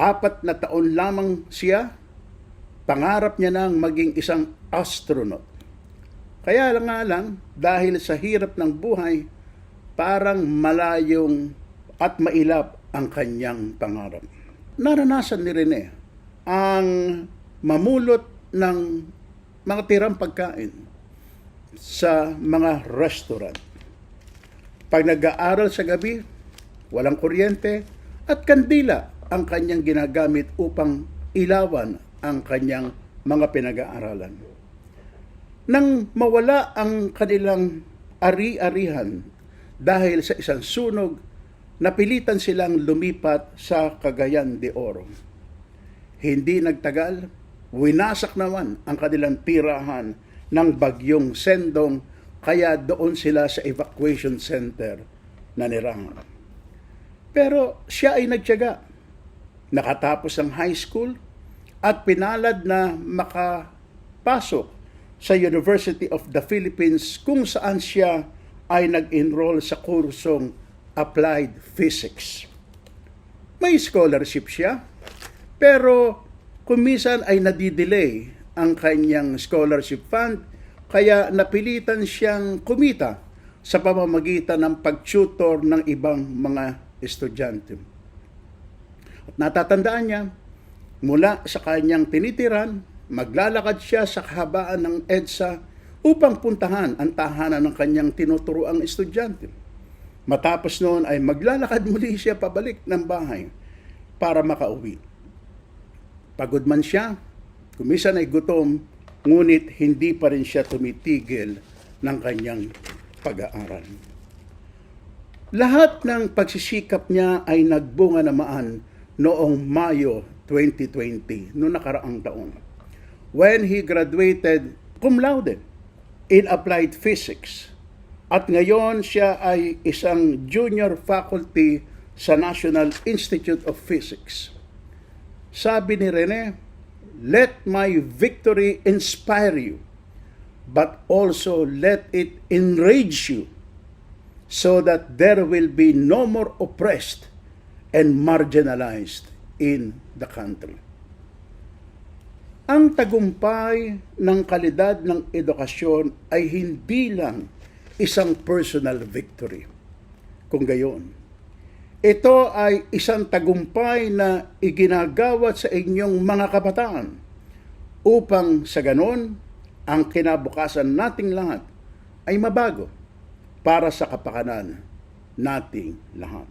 4 na taon lamang siya, pangarap niya nang maging isang astronaut. Kaya lang dahil sa hirap ng buhay, parang malayong at mailap ang kanyang pangarap. Naranasan ni Rene ang mamulot ng mga tirang pagkain sa mga restaurant. Pag nag-aaral sa gabi, walang kuryente at kandila ang kanyang ginagamit upang ilawan ang kanyang mga pinag-aaralan. Nang mawala ang kanilang ari-arihan dahil sa isang sunog, napilitan silang lumipat sa Cagayan de Oro. Hindi nagtagal, winasak naman ang kanilang tirahan ng bagyong Sendong, kaya doon sila sa evacuation center na nirangan. Pero siya ay nagtiyaga. Nakatapos ang high school at pinalad na makapasok sa University of the Philippines kung saan siya ay nag-enroll sa kursong Applied Physics. May scholarship siya, pero kumisan ay nadidelay ang kanyang scholarship fund, kaya napilitan siyang kumita sa pamamagitan ng pag-tutor ng ibang mga estudyante. At natatandaan niya, mula sa kanyang tinitiran, maglalakad siya sa kahabaan ng EDSA upang puntahan ang tahanan ng kanyang tinuturoang estudyante. Matapos noon ay maglalakad muli siya pabalik ng bahay para makauwi. Pagod man siya, kumisan ay gutom, ngunit hindi pa rin siya tumitigil ng kanyang pag-aaral. Lahat ng pagsisikap niya ay nagbunga naman noong Mayo 2020, noong nakaraang taon, when he graduated cum laude in applied physics. At ngayon siya ay isang junior faculty sa National Institute of Physics. Sabi ni Rene, "Let my victory inspire you, but also let it enrage you, so that there will be no more oppressed and marginalized in the country." Ang tagumpay ng kalidad ng edukasyon ay hindi lang isang personal victory. Kung gayon, ito ay isang tagumpay na iginagawat sa inyong mga kabataan upang sa ganon, ang kinabukasan nating lahat ay mabago para sa kapakanan nating lahat.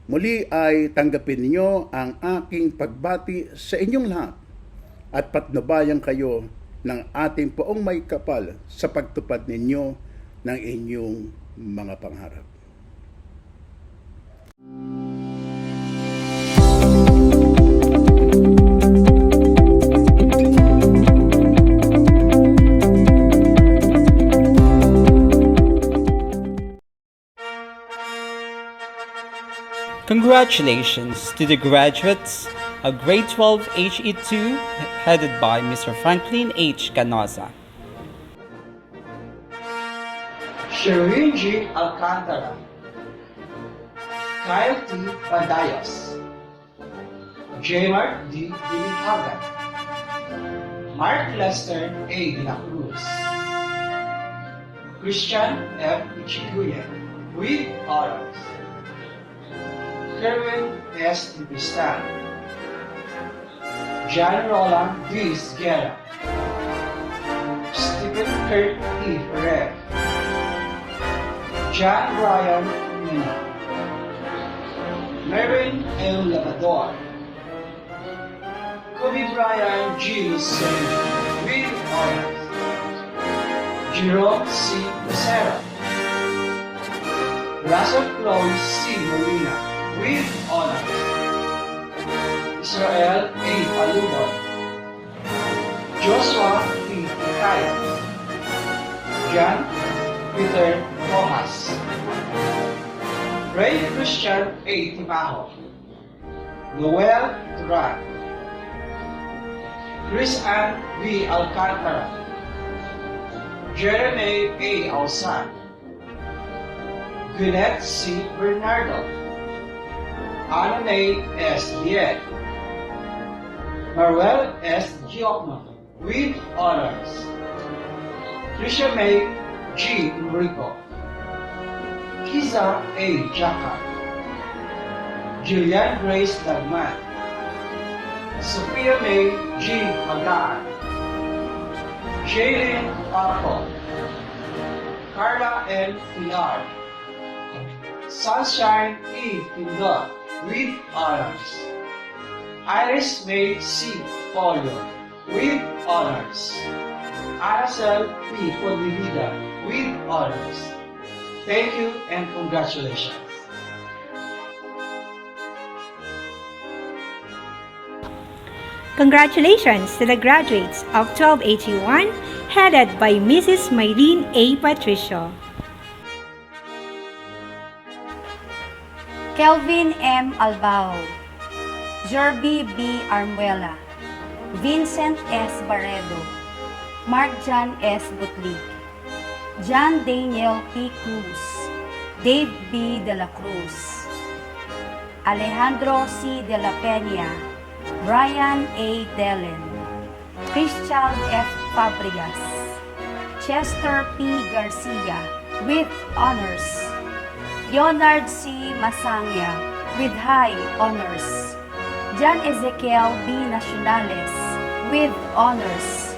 Muli ay tanggapin niyo ang aking pagbati sa inyong lahat at patnubayan kayo ng ating poong may kapal sa pagtupad ninyo ng inyong mga pangarap. Congratulations to the graduates of Grade 12 HE2 headed by Mr. Franklin H. Canosa. Sherwin G. Alcantara, Kyle T. Badayos, J. Mark D. Dilihagan, Mark Lester A. De La Cruz, Christian F. Ichiguyen with honors, Kerwin S. Tibistan, John Roland D. Sguera, Stephen Kurt E. Ferrer, John Ryan Mina, Marin L. Labrador, Kobe Brian G. Lucen with honors, Jerome C. Becerra, Russell Chloe C. Molina with honors, Israel A. Palumon, Joshua P. Kaya, John Peter Rojas, Ray Christian A. Timajo, Noel Turan, Chris Ann B. Alcantara, Jeremy A. Alsan, Gwyneth C. Bernardo, Anna May S. Liet, Maruel S. Giocno with honors, Tricia May G. Enrico, Kiza A. Jaka, Julian Grace Dagman, Sophia May G. Magaan, Jaylin Arco, Carla N. Pilar, Sunshine E. Pindot with honors, Iris May C. Polio with honors, Aracel P. Podivida with honors. Thank you and congratulations. Congratulations to the graduates of 1281 headed by Mrs. Mylene A. Patricio. Kelvin M. Albao, Jerby B. Armuela, Vincent S. Barredo, Mark John S. Butlig, John Daniel P. Cruz, Dave B. De La Cruz, Alejandro C. De La Peña, Brian A. Delen, Christian F. Fabregas, Chester P. Garcia with honors. Leonard C. Masangya with high honors. John Ezekiel B. Nacionales with honors.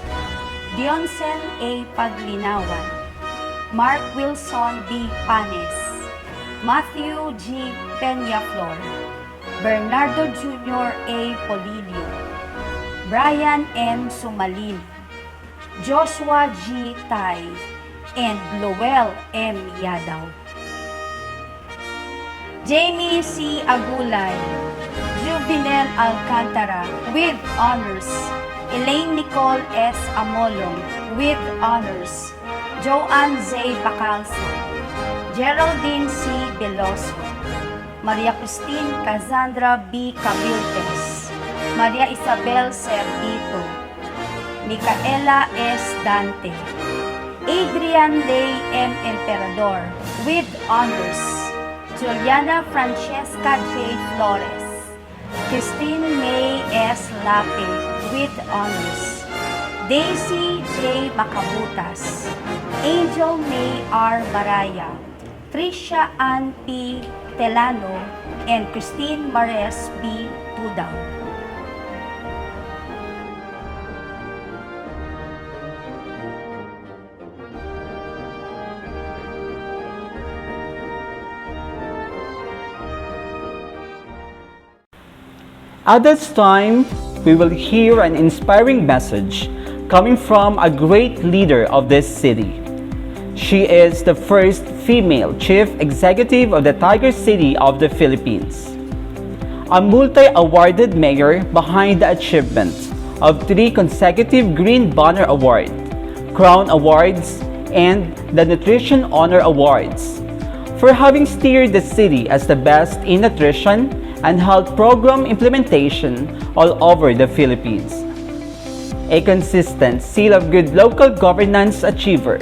Dionsen A. Paglinawan. Mark Wilson B. Panes. Matthew G. Peñaflor. Bernardo Jr. A. Polilio. Brian M. Sumalin. Joshua G. Tai. And Lowell M. Yadaw. Jamie C. Agulay, Juvenel Alcantara with honors. Elaine Nicole S. Amolong with honors. Joanne Z. Bacalso. Geraldine C. Veloso. Maria Christine Cassandra B. Cabiltes. Maria Isabel Servito. Micaela S. Dante. Adrian Lay M. Emperador with honors. Juliana Francesca J. Flores. Christine May S. Lape with honors. Daisy J. Macabutas. Angel May R. Baraya. Tricia Ann P. Telano and Christine Mares B. Tudaw. At this time, we will hear an inspiring message coming from a great leader of this city. She is the first female chief executive of the Tiger City of the Philippines. A multi-awarded mayor behind the achievement of 3 consecutive Green Banner Award, Crown Awards, and the Nutrition Honor Awards for having steered the city as the best in nutrition and health program implementation all over the Philippines. A consistent seal of good local governance achiever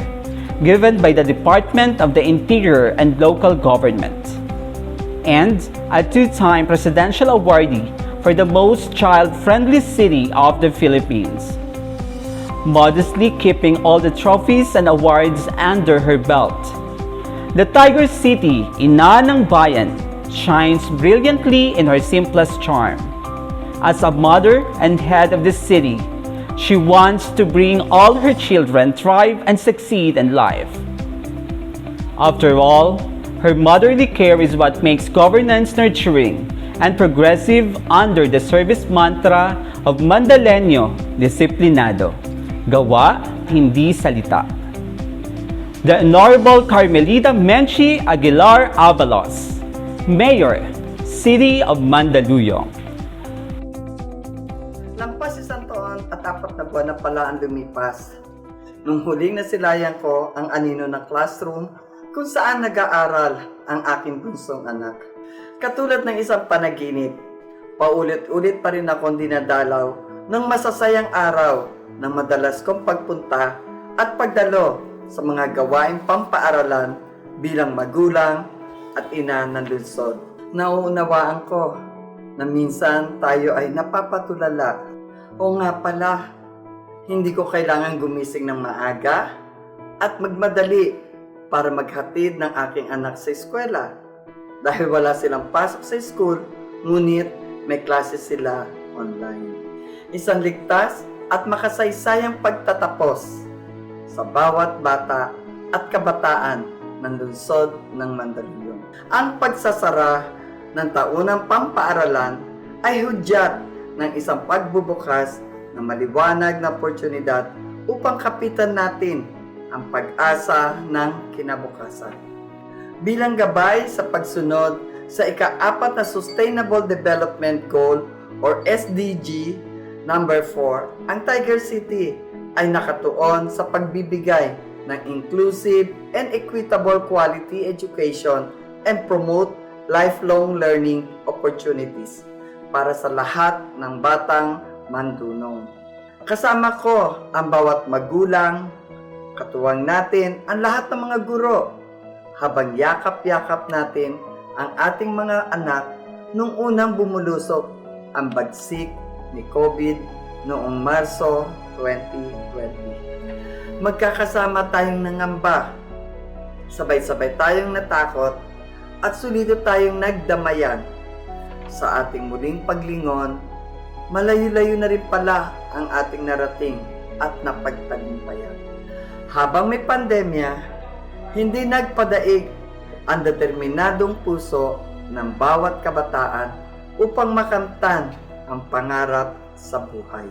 given by the Department of the Interior and Local Government. And a 2-time presidential awardee for the most child-friendly city of the Philippines. Modestly keeping all the trophies and awards under her belt. The Tiger City, ina ng bayan, shines brilliantly in her simplest charm. As a mother and head of the city, she wants to bring all her children thrive and succeed in life. After all, her motherly care is what makes governance nurturing and progressive under the service mantra of Mandaleño, disiplinado, gawa, hindi salita. The Honorable Carmelita Menchi Aguilar Avalos, Mayor, City of Mandaluyong. Lampas 1 taon at 4 na buwan na pala ang lumipas. Nung huling nasilayan ko ang anino ng classroom kung saan nag-aaral ang aking bunsong anak. Katulad ng isang panaginip, paulit-ulit pa rin akong dinadalaw ng masasayang araw na madalas kong pagpunta at pagdalo sa mga gawaing pampaaralan bilang magulang at ina ng lungsod. Nauunawaan ko na minsan tayo ay napapatulala. O nga pala, hindi ko kailangan gumising ng maaga at magmadali para maghatid ng aking anak sa eskwela. Dahil wala silang pasok sa school, ngunit may klase sila online. Isang ligtas at makasaysayang pagtatapos sa bawat bata at kabataan ng lungsod ng Mandaluyong. Ang pagsasara ng taunang pampaaralan ay hudyat ng isang pagbubukas na maliwanag na oportunidad upang kapitan natin ang pag-asa ng kinabukasan. Bilang gabay sa pagsunod sa ika-4 na Sustainable Development Goal or SDG number 4, ang Tiger City ay nakatuon sa pagbibigay ng inclusive and equitable quality education and promote lifelong learning opportunities para sa lahat ng batang Mandunong. Kasama ko ang bawat magulang, katuwang natin ang lahat ng mga guro, habang yakap-yakap natin ang ating mga anak nung unang bumulusok ang bagsik ni COVID noong Marso 2020. Magkakasama tayong nangamba Sabay-sabay tayong natakot at solido tayong nagdamayan. Sa ating muling paglingon, malayo-layo na rin pala ang ating narating at napagtagumpayan. Habang may pandemya, hindi nagpadaig ang determinadong puso ng bawat kabataan upang makamtan ang pangarap sa buhay,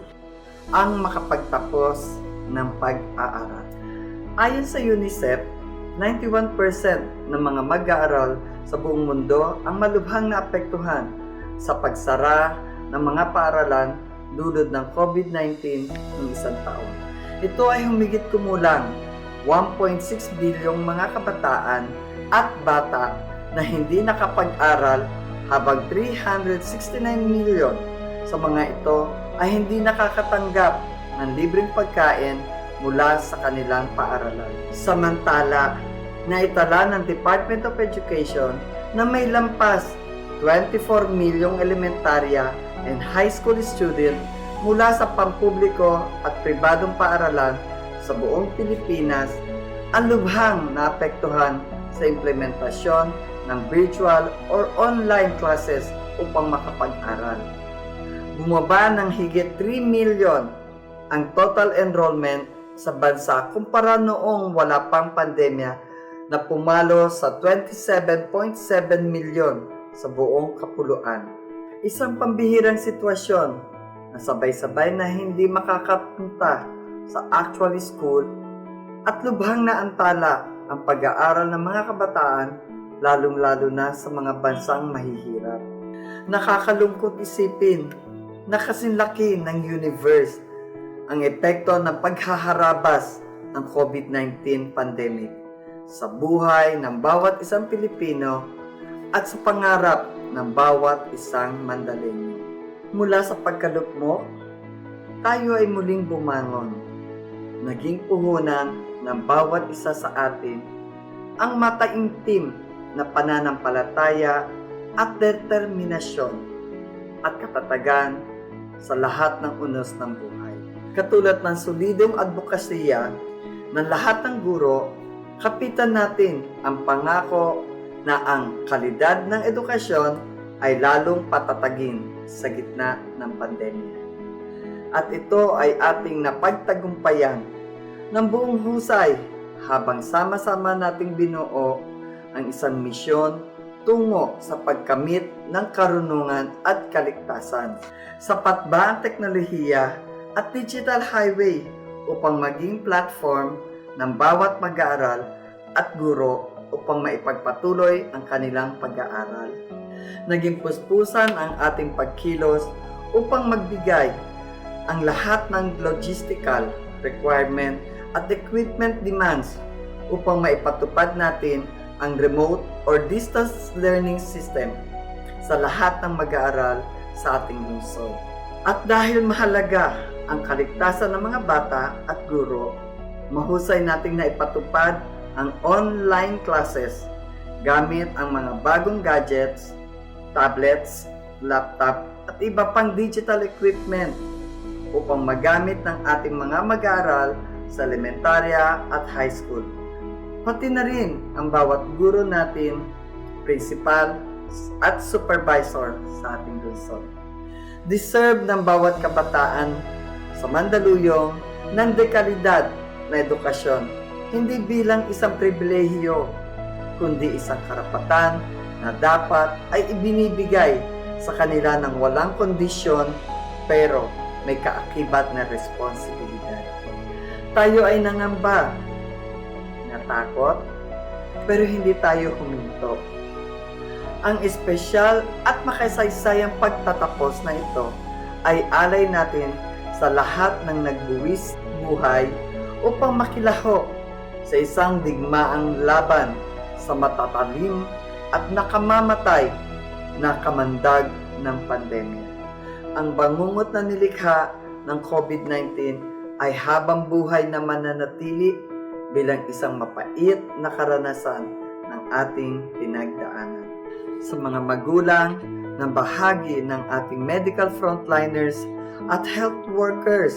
ang makapagtapos ng pag-aaral. Ayon sa UNICEF, 91% ng mga mag-aaral sa buong mundo ang malubhang naapektuhan sa pagsara ng mga paaralan dulot ng COVID-19 noong isang taon. Ito ay humigit kumulang 1.6 bilyong mga kabataan at bata na hindi nakapag-aral habang 369 milyon sa mga ito ay hindi nakakatanggap ng libreng pagkain mula sa kanilang paaralan. Samantala, naitala ng Department of Education na may lampas 24 milyong elementarya and high school student mula sa pampubliko at pribadong paaralan sa buong Pilipinas ang lubhang naapektuhan sa implementasyon ng virtual or online classes upang makapag-aral. Bumaba ng higit 3 milyon ang total enrollment sa bansa kumpara noong wala pang pandemya na pumalo sa 27.7 milyon sa buong kapuluan. Isang pambihirang sitwasyon na sabay-sabay na hindi makakapunta sa actual school at lubhang naantala ang pag-aaral ng mga kabataan lalong-lalo na sa mga bansang mahihirap. Nakakalungkot isipin na kasinlaki ng universe ang epekto ng paghaharabas ng COVID-19 pandemic sa buhay ng bawat isang Pilipino at sa pangarap ng bawat isang Mandalenyo. Mula sa pagkalugmok, tayo ay muling bumangon. Naging puhunan ng bawat isa sa atin ang mataimtim na pananampalataya at determinasyon at katatagan sa lahat ng unos ng buhay. Katulad ng solidong advokasya ng lahat ng guro, kapitan natin ang pangako na ang kalidad ng edukasyon ay lalong patatagin sa gitna ng pandemya. At ito ay ating napagtagumpayan ng buong husay habang sama-sama nating binuo ang isang misyon tungo sa pagkamit ng karunungan at kaligtasan. Sapat ba ang teknolohiya at digital highway upang maging platform ng bawat mag-aaral at guro upang maipagpatuloy ang kanilang pag-aaral? Naging puspusan ang ating pagkilos upang magbigay ang lahat ng logistical requirement at equipment demands upang maipatupad natin ang remote or distance learning system sa lahat ng mag-aaral sa ating lungsod. At dahil mahalaga ang kaligtasan ng mga bata at guro, mahusay nating naipatupad ang online classes gamit ang mga bagong gadgets, tablets, laptop at iba pang digital equipment upang magamit ng ating mga mag-aaral sa elementarya at high school. Pati na rin ang bawat guro natin, principal at supervisor sa ating lungsod. Deserve ng bawat kabataan sa Mandaluyong ng dekalidad na edukasyon, hindi bilang isang pribilehiyo, kundi isang karapatan na dapat ay ibinibigay sa kanila ng walang kondisyon pero may kaakibat na responsibilidad. Tayo ay nangamba, natakot, pero hindi tayo huminto. Ang espesyal at makasaysayang pagtatapos na ito ay alay natin sa lahat ng nagbuwis buhay upang makilahok sa isang digmaang laban sa matatalim at nakamamatay na kamandag ng pandemya. Ang bangungot na nilikha ng COVID-19 ay habang buhay na mananatili bilang isang mapait na karanasan ng ating pinagdaanan. Sa mga magulang na bahagi ng ating medical frontliners at health workers,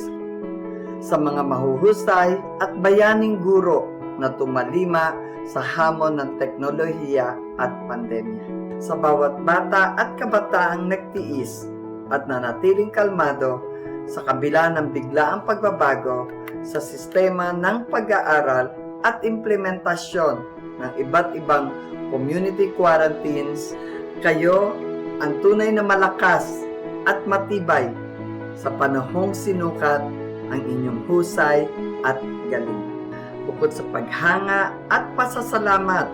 sa mga mahuhusay at bayaning guro na tumalima sa hamon ng teknolohiya at pandemya. Sa bawat bata at kabataang nagtiis at nanatiling kalmado sa kabila ng biglaang pagbabago sa sistema ng pag-aaral at implementasyon ng iba't ibang community quarantines, kayo ang tunay na malakas at matibay sa panahong sinukat ang inyong husay at galing. Bukod sa paghanga at pasasalamat,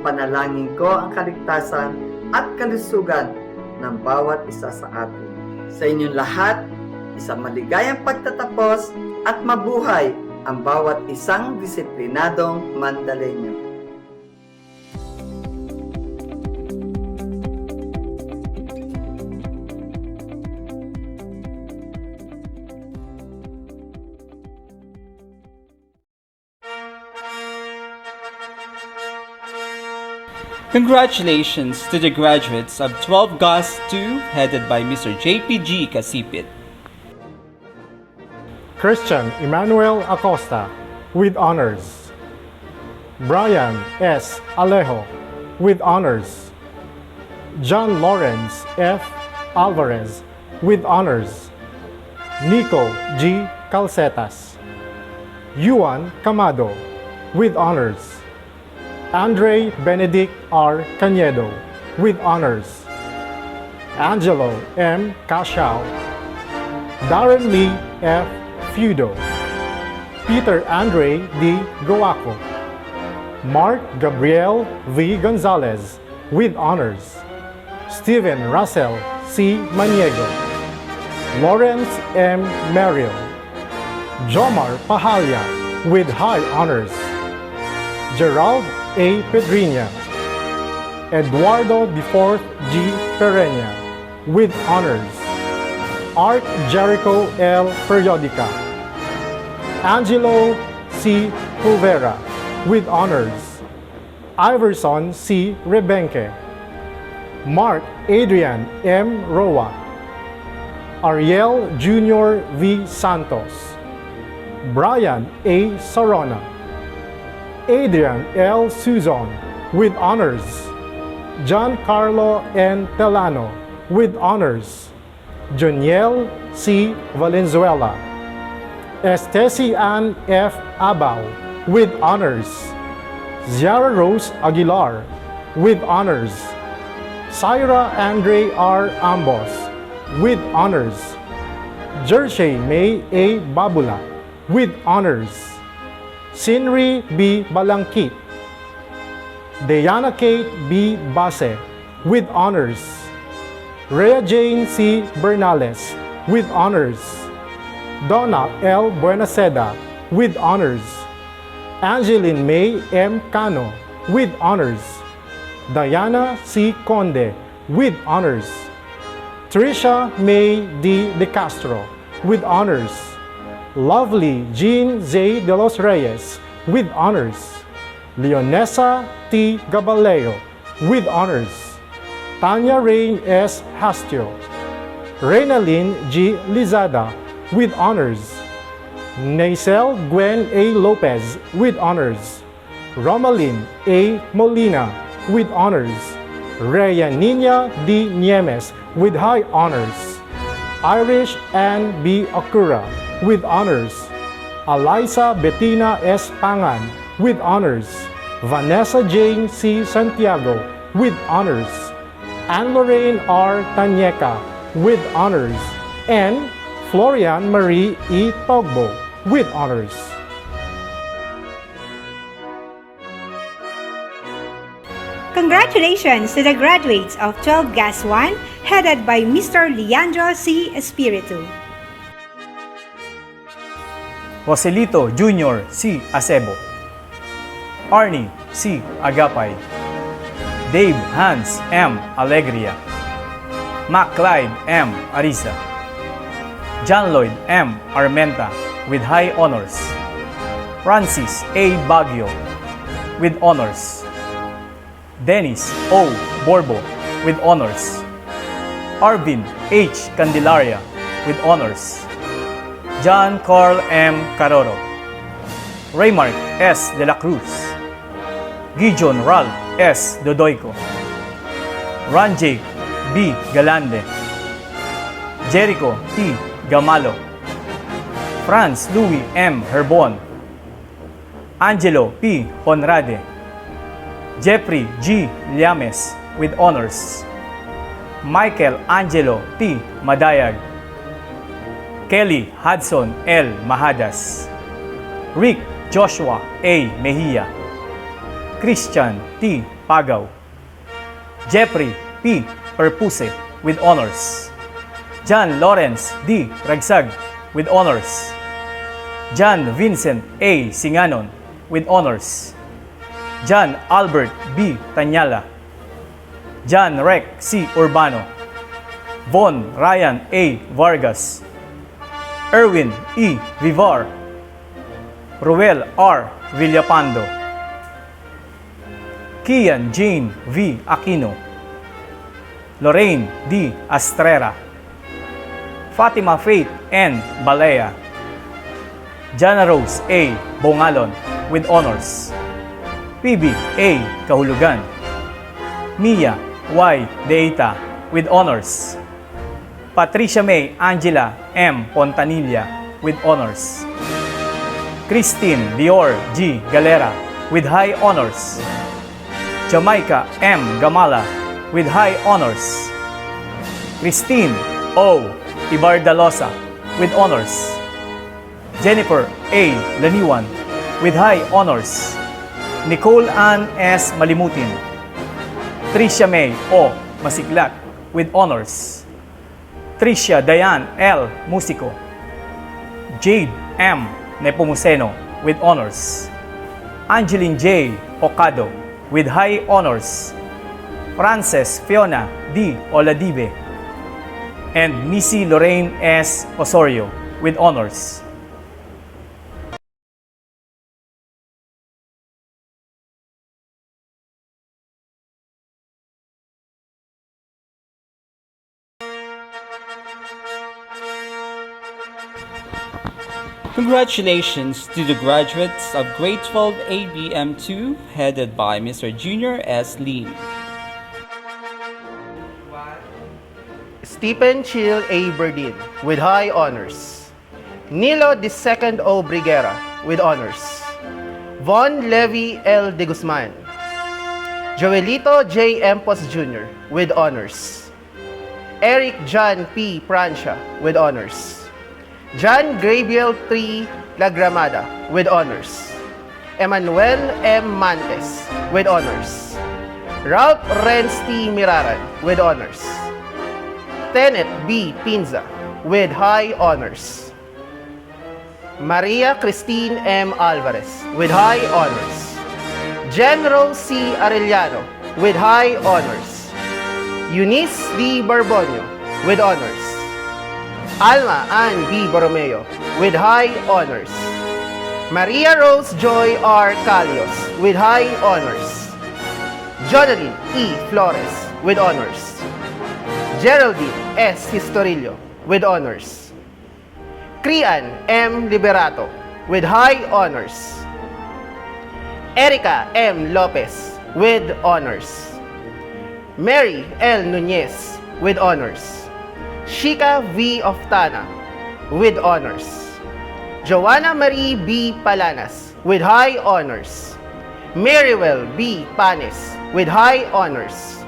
panalangin ko ang kaligtasan at kalusugan ng bawat isa sa atin. Sa inyong lahat, isang maligayang pagtatapos at mabuhay ang bawat isang disiplinadong Mandalenyo. Congratulations to the graduates of 12 GAS 2 headed by Mr. JPG Kasipit. Christian Emmanuel Acosta with honors. Brian S. Alejo with honors. John Lawrence F. Alvarez with honors. Nico G. Calcetas. Yuan Camado with honors. Andre Benedict R. Cañedo with honors. Angelo M. Cashao. Darren Lee F. Feudo. Peter Andre D. Goaco. Mark Gabriel V. Gonzalez with honors. Stephen Russell C. Maniego. Lawrence M. Merrill. Jomar Pahalia with high honors. Gerald A. Pedriña. Eduardo IV G. Pereña with honors. Art Jericho L. Periodica. Angelo C. Pulvera with honors. Iverson C. Rebenque. Mark Adrian M. Roa. Ariel Jr. V. Santos. Brian A. Sarona. Adrian L. Suzon with honors. Giancarlo N. Telano with honors. Joniel C. Valenzuela. Estesi Ann F. Abao with honors. Ziara Rose Aguilar with honors. Syra Andre R. Ambos with honors. Jersey May A. Babula with honors. Sinri B. Balangkit. Diana Kate B. Base with honors. Rhea Jane C. Bernales with honors. Donna L. Buenaseda with honors. Angeline May M. Cano with honors. Diana C. Conde with honors. Trisha May D. De Castro with honors. Lovely Jean Z. De Los Reyes with honors. Leonessa T. Gabaleo with honors. Tanya Rain S. Hastio. Reynalyn G. Lizada with honors. Naisel Gwen A. Lopez with honors. Romalyn A. Molina with honors. Rhea Nina D. Niemes with high honors. Irish Ann B. Okura with honors. Eliza Bettina S. Pangan with honors. Vanessa Jane C. Santiago with honors. Anne-Lorraine R. Tanyeka with honors. And Florian Marie E. Togbo with honors. Congratulations to the graduates of 12 GAS 1 headed by Mr. Leandro C. Espiritu. Joselito Jr. C. Acebo. Arnie C. Agapay. Dave Hans M. Alegria. Mac Clyde M. Arisa. John Lloyd M. Armenta with high honors. Francis A. Baguio with honors. Dennis O. Borbo with honors. Arvin H. Candelaria with honors. John Carl M. Caroro. Raymark S. De La Cruz. Gideon Ralph S. Dodoyco, Ranjay B. Galande, Jericho T. Gamalo, Franz Louis M. Herbon, Angelo P. Honrade, Jeffrey G. Llames with honors, Michael Angelo T. Madayag, Kelly Hudson L. Mahadas, Rick Joshua A. Mejia, Christian T. Pagaw, Jeffrey P. Perpuse with honors, John Lawrence D. Ragsag with honors, John Vincent A. Singanon with honors, John Albert B. Tanyala, John Rec C. Urbano, Von Ryan A. Vargas, Erwin E. Vivar, Ruel R. Villapando, Kian Jane V. Aquino, Lorraine D. Astrera, Fatima Faith N. Balea, Jana Rose A. Bongalon with honors, PB A. Kahulugan, Mia Y. Deita with honors, Patricia May Angela M. Pontanilla with honors, Christine Dior G. Galera with high honors, Jamaica M. Gamala with high honors, Christine O. Ibardalosa with honors, Jennifer A. Laniwan with high honors, Nicole Ann S. Malimutin, Tricia May O. Masiklat with honors, Tricia Dayan L. Musico, Jade M. Nepomuceno with honors, Angeline J. Ocado with high honors, Frances Fiona D. Oladive, and Missy Lorraine S. Osorio with honors. Congratulations to the graduates of Grade 12 ABM2 headed by Mr. Junior S. Lim. Stephen Chill A. Berdin with high honors, Nilo II O. Briguera with honors, Von Levi L. De Guzman, Joelito J. Empos Jr. with honors, Eric John P. Prancia with honors, John Gabriel 3 Lagramada with honors, Emmanuel M. Mantes with honors, Ralph Renz T. Miraran with honors, Tenet B. Pinza with high honors, Maria Christine M. Alvarez with high honors, General C. Arellano with high honors, Eunice D. Barbonio with honors, Alma Ann B. Borromeo with high honors, Maria Rose Joy R. Calios with high honors, Jonalyn E. Flores with honors, Geraldine S. Historillo with honors, Crian M. Liberato with high honors, Erica M. Lopez with honors, Mary L. Nunez with honors, Shika V. Oftana with honors, Joanna Marie B. Palanas with high honors, Marywell B. Panes with high honors,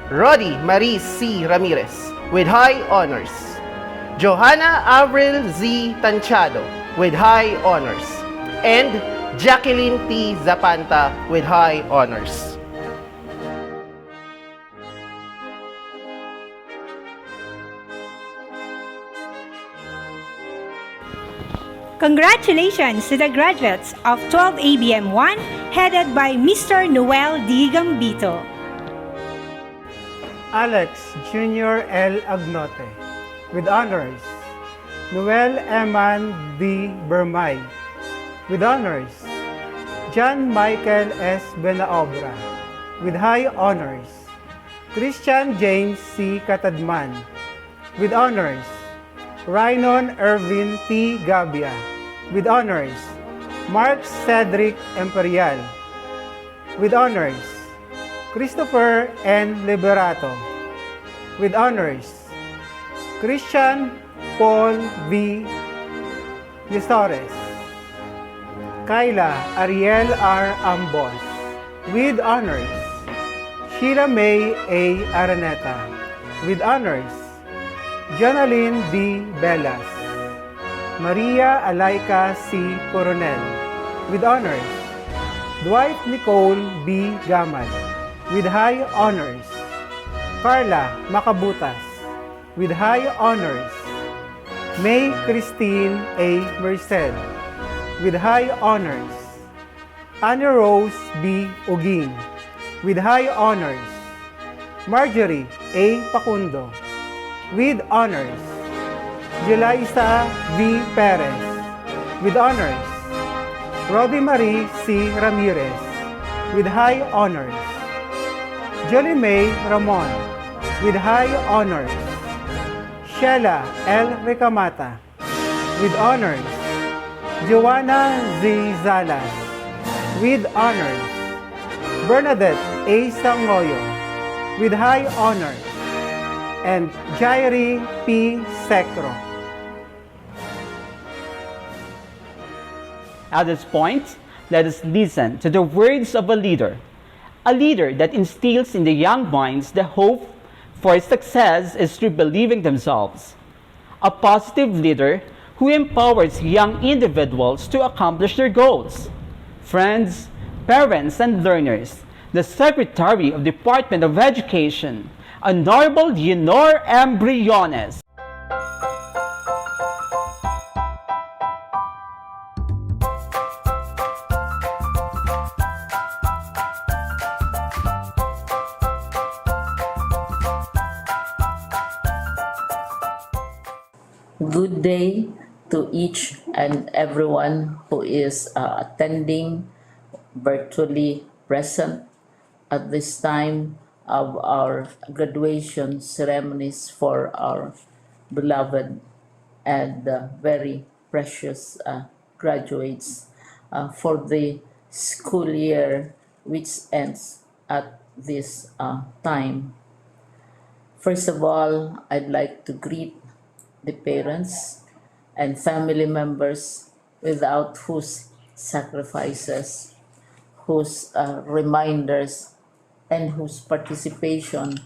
Roddy Marie C. Ramirez with high honors, Johanna Avril Z. Tanchado with high honors, and Jacqueline T. Zapanta with high honors. Congratulations to the graduates of 12 ABM1 headed by Mr. Noel D. Gambito. Alex Jr. L. Agnote with honors, Noel Eman D. Bermay with honors, John Michael S. Benaobra with high honors, Christian James C. Katadman with honors, Rhinon Irvin T. Gabia with honors, Mark Cedric Imperial, with honors. Christopher N. Liberato, with honors. Christian Paul V. Yesores. Kyla Ariel R. Ambos, with honors. Sheila May A. Araneta, with honors. Jonaline D. Belas. Maria Alaika C. Coronel, with honors. Dwight Nicole B. Gamad, with high honors. Carla Macabutas, with high honors. May Christine A. Merced, with high honors. Anna Rose B. Uging, with high honors. Marjorie A. Pacundo, with honors. Jelaisa V. Perez, with honors. Rodi Marie C. Ramirez, with high honors. Jolie May Ramon, with high honors. Sheila L. Recamata, with honors. Joanna Z. Zalas, with honors. Bernadette A. Sangoyo, with high honors. And Jairi P. Secro. At this point, let us listen to the words of a leader that instills in the young minds the hope for success is through believing themselves, a positive leader who empowers young individuals to accomplish their goals. Friends, parents, and learners, the Secretary of Department of Education, Honorable Leonor M. Briones. Good day to each and everyone who is attending virtually present at this time of our graduation ceremonies for our beloved and very precious graduates for the school year which ends at this time. First of all, I'd like to greet the parents and family members without whose sacrifices, whose reminders, and whose participation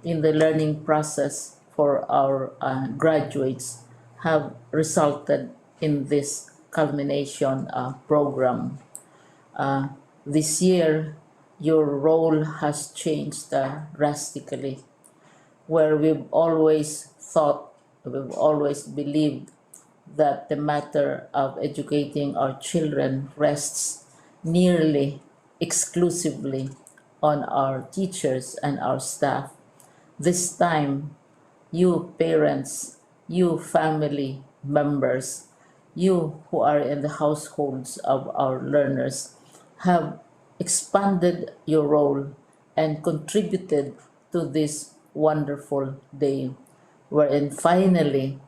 in the learning process for our graduates have resulted in this culmination program. This year, your role has changed drastically, where we've always believed that the matter of educating our children rests nearly exclusively on our teachers and our staff. This time, you parents, you family members, you who are in the households of our learners have expanded your role and contributed to this wonderful day wherein finally,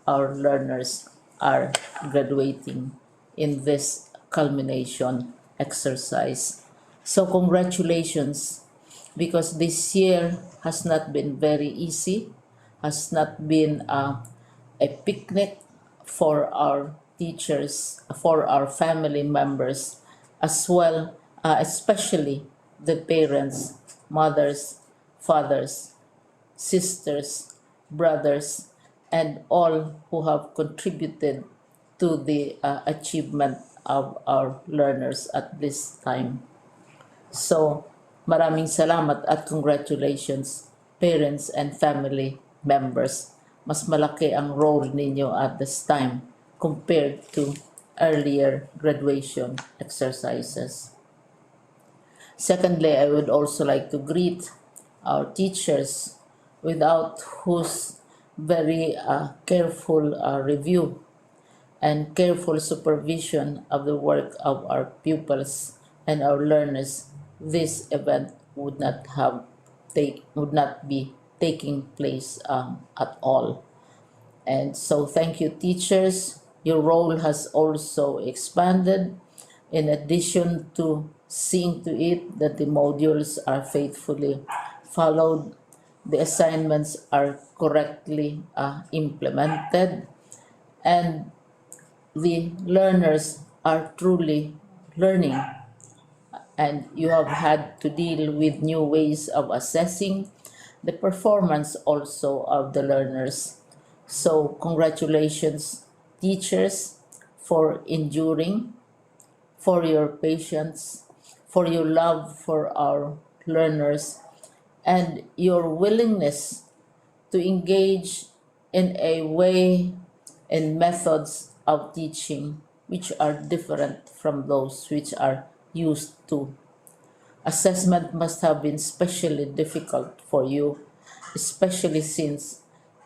our learners are graduating in this culmination exercise. So congratulations, because this year has not been very easy, has not been a picnic for our teachers, for our family members, as well, especially the parents, mothers, fathers, sisters, brothers, and all who have contributed to the achievement of our learners at this time. So, maraming salamat at congratulations, parents and family members. Mas malaki ang role ninyo at this time compared to earlier graduation exercises. Secondly, I would also like to greet our teachers, without whose very careful review and careful supervision of the work of our pupils and our learners, this event would not be taking place at all. And so thank you, teachers. Your role has also expanded. In addition to seeing to it that the modules are faithfully followed, the assignments are correctly implemented, and the learners are truly learning. And you have had to deal with new ways of assessing the performance also of the learners. So, congratulations, teachers, for enduring, for your patience, for your love for our learners, and your willingness to engage in a way and methods of teaching which are different from those which are used to. Assessment must have been especially difficult for you, especially since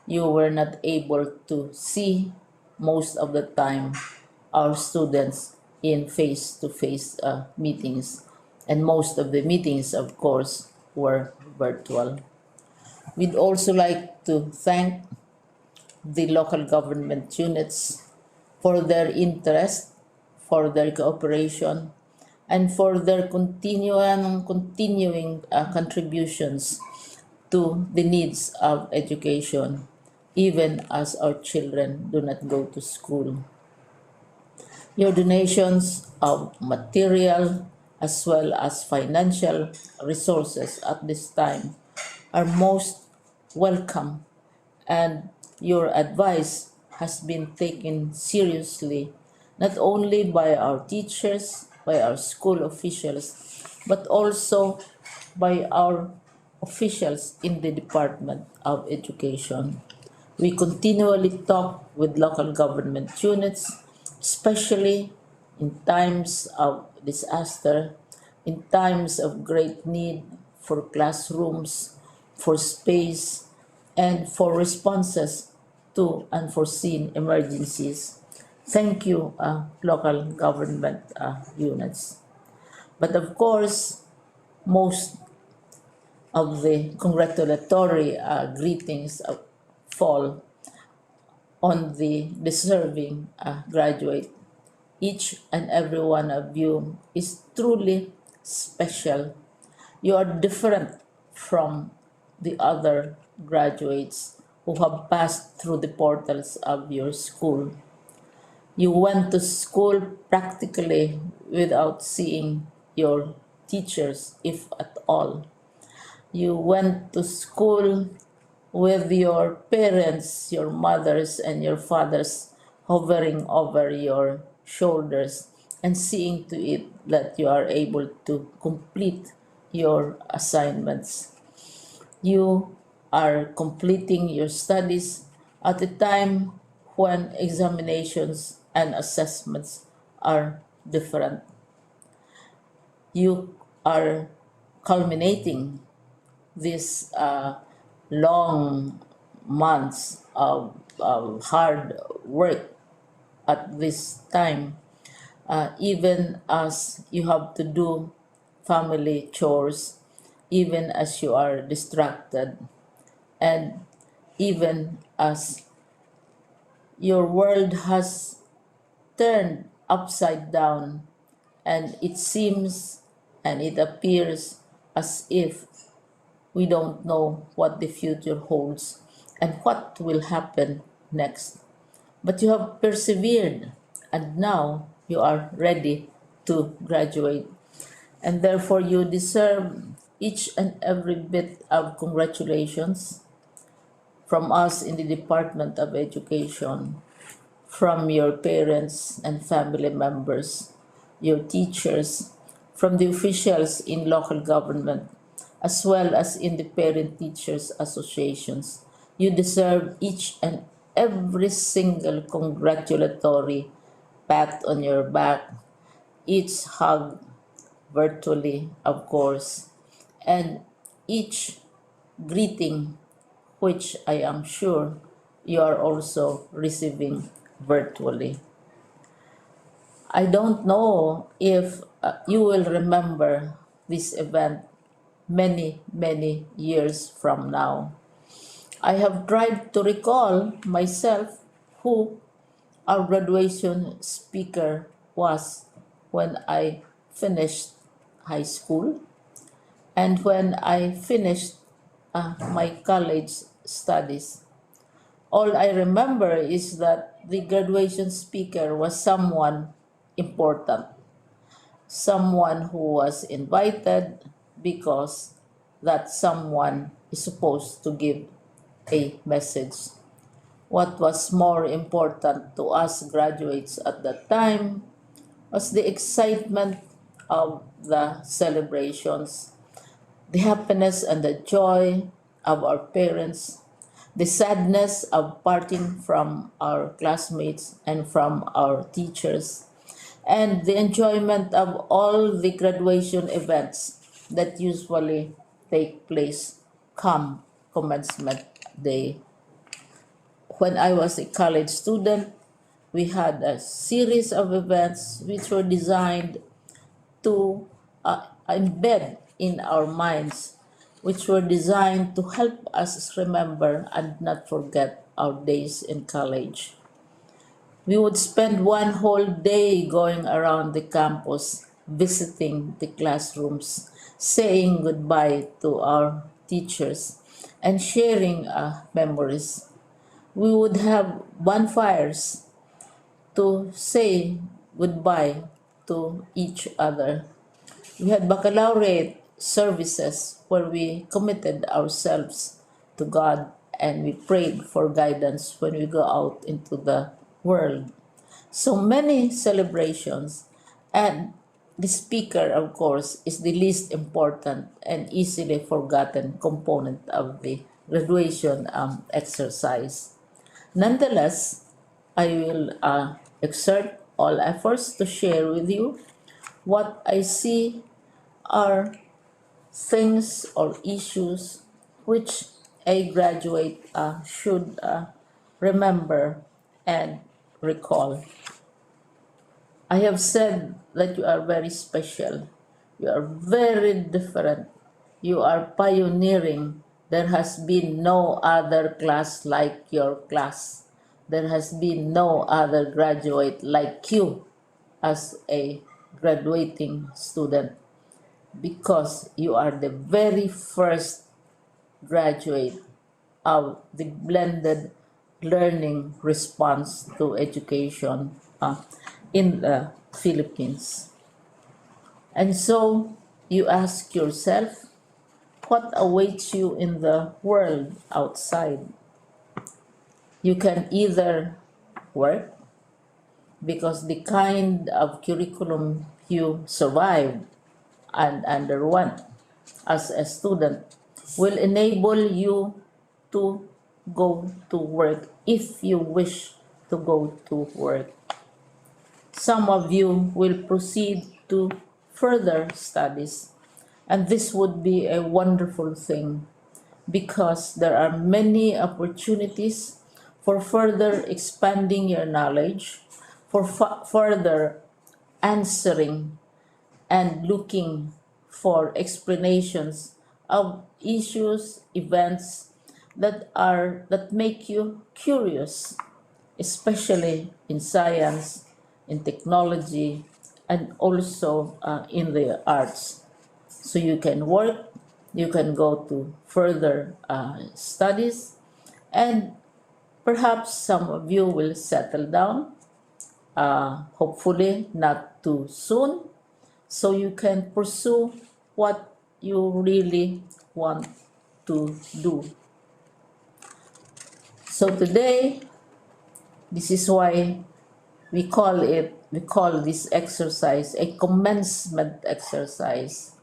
you were not able to see most of the time our students in face to face meetings, and most of the meetings, of course, were virtual. We'd also like to thank the local government units for their interest, for their cooperation, and for their continuing contributions to the needs of education, even as our children do not go to school. Your donations of material as well as financial resources at this time are most welcome, and your advice has been taken seriously not only by our teachers, by our school officials, but also by our officials in the Department of Education. We continually talk with local government units, especially in times of disaster, in times of great need for classrooms, for space, and for responses to unforeseen emergencies. Thank you, local government units. But of course, most of the congratulatory greetings fall on the deserving graduate. Each and every one of you is truly special. You are different from the other graduates who have passed through the portals of your school. You went to school practically without seeing your teachers, if at all. You went to school with your parents, your mothers, and your fathers hovering over your shoulders and seeing to it that you are able to complete your assignments. You are completing your studies at a time when examinations and assessments are different. You are culminating these long months of hard work at this time, even as you have to do family chores, even as you are distracted, and even as your world has turned upside down, and it seems and it appears as if we don't know what the future holds and what will happen next. But you have persevered, and now you are ready to graduate. And therefore, you deserve each and every bit of congratulations from us in the Department of Education, from your parents and family members, your teachers, from the officials in local government, as well as in the parent teachers associations. You deserve each and every single congratulatory pat on your back, each hug virtually, of course, and each greeting, which I am sure you are also receiving virtually. I don't know if you will remember this event many years from now. I have tried to recall myself who our graduation speaker was when I finished high school. And when I finished my college studies, all I remember is that the graduation speaker was someone important, someone who was invited because that someone is supposed to give a message. What was more important to us graduates at that time was the excitement of the celebrations, the happiness and the joy of our parents, the sadness of parting from our classmates and from our teachers, and the enjoyment of all the graduation events that usually take place come commencement day. When I was a college student, we had a series of events which were designed to embed in our minds, which were designed to help us remember and not forget our days in college. We would spend one whole day going around the campus, visiting the classrooms, saying goodbye to our teachers, and sharing memories. We would have bonfires to say goodbye to each other. We had baccalaureate services where we committed ourselves to God and we prayed for guidance when we go out into the world. So many celebrations, and the speaker, of course, is the least important and easily forgotten component of the graduation exercise. Nonetheless, I will exert all efforts to share with you what I see are things or issues which a graduate should remember and recall. I have said that you are very special. You are very different. You are pioneering. There has been no other class like your class. There has been no other graduate like you as a graduating student because you are the very first graduate of the blended learning response to education in the Philippines. And so you ask yourself, what awaits you in the world outside? You can either work because the kind of curriculum you survived and underwent as a student will enable you to go to work if you wish to go to work. Some of you will proceed to further studies, and this would be a wonderful thing because there are many opportunities for further expanding your knowledge, for further answering and looking for explanations of issues, events that make you curious, especially in science, in technology, and also in the arts. So you can work, you can go to further studies, and perhaps some of you will settle down, hopefully not too soon, so you can pursue what you really want to do. So today, this is why we call this exercise a commencement exercise.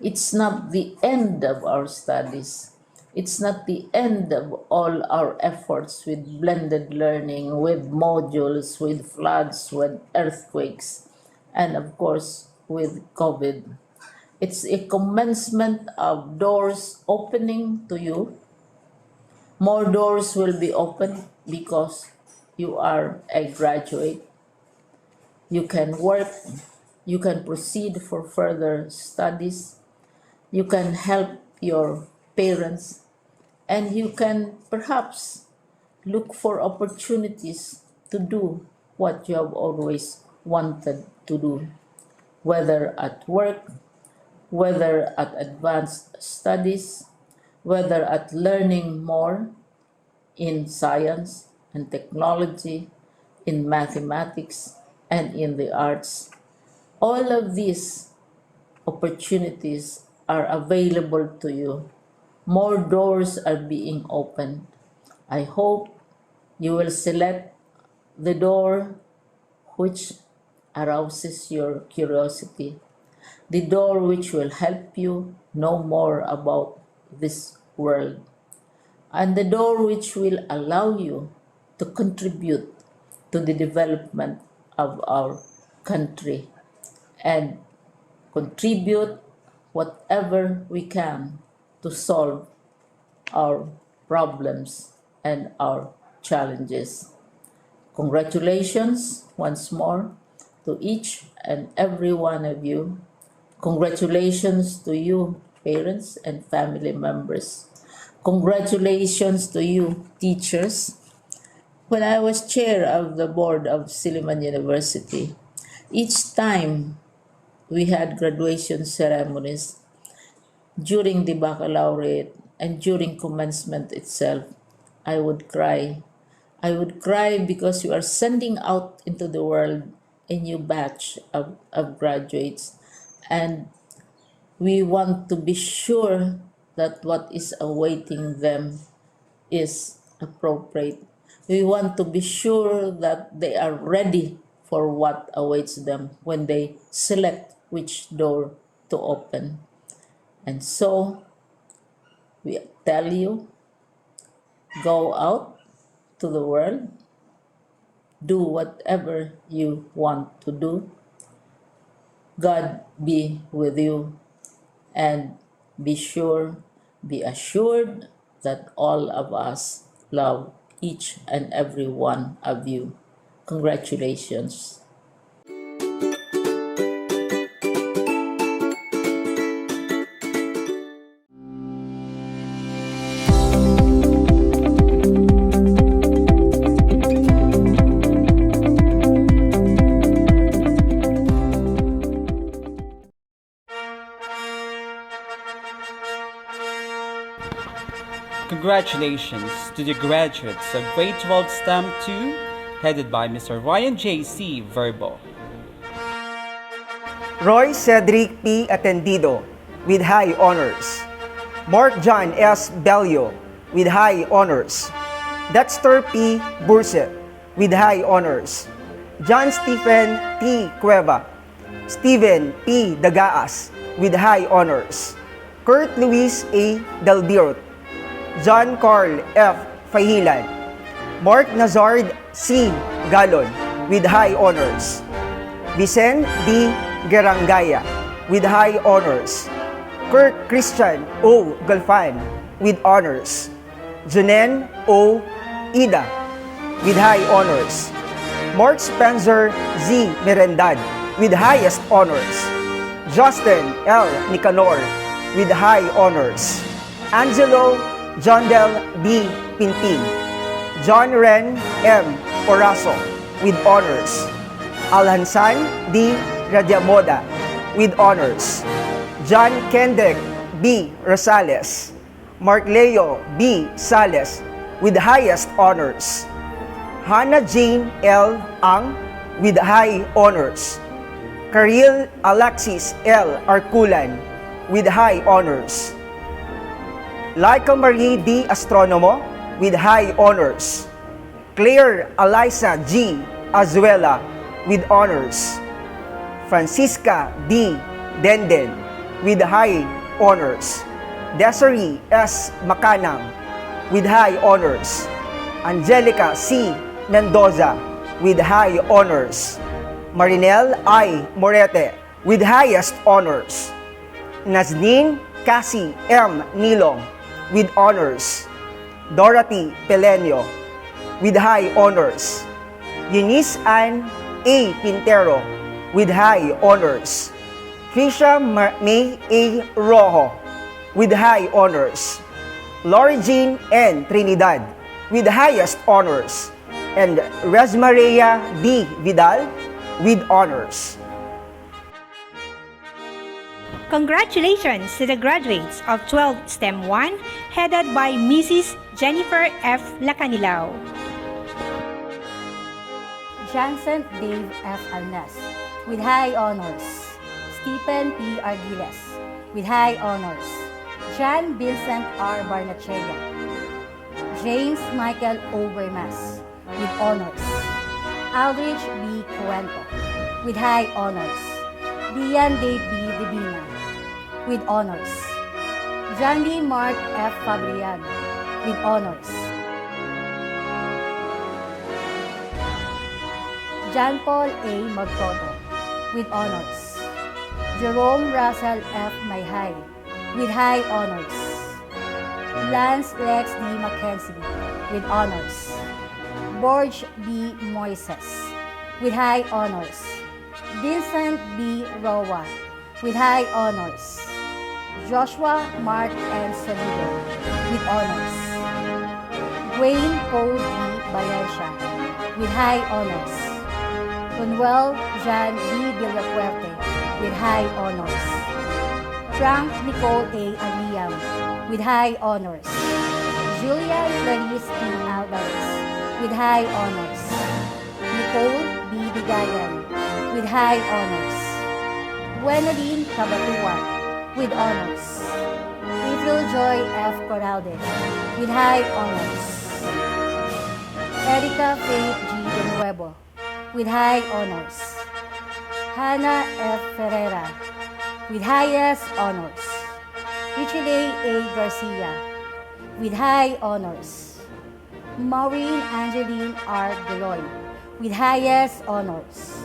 It's not the end of our studies. It's not the end of all our efforts with blended learning, with modules, with floods, with earthquakes, and of course with COVID. It's a commencement of doors opening to you. More doors will be opened because you are a graduate. You can work, you can proceed for further studies, you can help your parents, and you can perhaps look for opportunities to do what you have always wanted to do, whether at work, whether at advanced studies, whether at learning more in science and technology, in mathematics, and in the arts. All of these opportunities are available to you. More doors are being opened. I hope you will select the door which arouses your curiosity, the door which will help you know more about this world, and the door which will allow you to contribute to the development of our country and contribute whatever we can to solve our problems and our challenges. Congratulations once more to each and every one of you. Congratulations to you, parents and family members. Congratulations to you, teachers. When I was chair of the board of Silliman University, each time we had graduation ceremonies during the baccalaureate and during commencement itself, I would cry. I would cry because you are sending out into the world a new batch of graduates, and we want to be sure that what is awaiting them is appropriate. We want to be sure that they are ready for what awaits them when they select which door to open. And so we tell you, go out to the world, do whatever you want to do. God be with you, and be assured that all of us love each and every one of you. Congratulations. Congratulations to the graduates of Grade 12 STEM 2, headed by Mr. Ryan J.C. Verbo. Roy Cedric P. Atendido with high honors. Mark John S. Bello with high honors. Dexter P. Burset with high honors. John Stephen T. Cueva. Stephen P. Dagaas with high honors. Kurt Luis A. Dalbirot. John Carl F. Fahilan. Mark Nazard C. Galon with high honors. Vicen D. Gerangaya with high honors. Kirk Christian O. Galfan with honors. Junen O. Ida with high honors. Mark Spencer Z. Merendad with highest honors. Justin L. Nicanor with high honors. Angelo Jondel B. Pintin. John Ren M. Oraso with honors. Alhansan D. Radiamoda with honors. John Kendek B. Rosales. Mark Leo B. Sales with highest honors. Hannah Jane L. Ang with high honors. Karil Alexis L. Arculan with high honors. Laika Marie D. Astronomo with high honors. Claire Eliza G. Azuela with honors. Francisca D. Denden with high honors. Desiree S. Macanang with high honors. Angelica C. Mendoza with high honors. Marinel I. Morete with highest honors. Nazneen Cassie M. Nilong with honors. Dorothy Pelenio with high honors. Eunice Ann A. Pintero with high honors. Trisha May A. Rojo with high honors. Lori Jean N. Trinidad with highest honors. And Resmaria D. Vidal with honors. Congratulations to the graduates of 12 STEM 1 headed by Mrs. Jennifer F. Lacanilao. Johnson Dave F. Alnas with high honors. Stephen P. Argiles with high honors. John Vincent R. Barnachega. James Michael Overmas with honors. Aldrich B. Cuento with high honors. Dian Day P. Divina with honors. John Lee Mark F. Fabriano with honors. John Paul A. Magtoto with honors. Jerome Russell F. Mayhay with high honors. Lance Lex D. Mackenzie with honors. Borge B. Moises with high honors. Vincent B. Roa with high honors. Joshua Mark N. Sonido with honors. Wayne Cole D. Valencia with high honors. Manuel Jan D. Villapuerte with high honors. Frank Nicole A. Aliam with high honors. Julia Clarice P. Alvarez with high honors. Nicole B. Bigayan with high honors. Gwenoline Cabatua with honors. April Joy F. Corralde with high honors. Erica Faith G. De Nuevo with high honors. Hannah F. Ferreira with highest honors. Richie A. Garcia with high honors. Maureen Angeline R. Deloy with highest honors.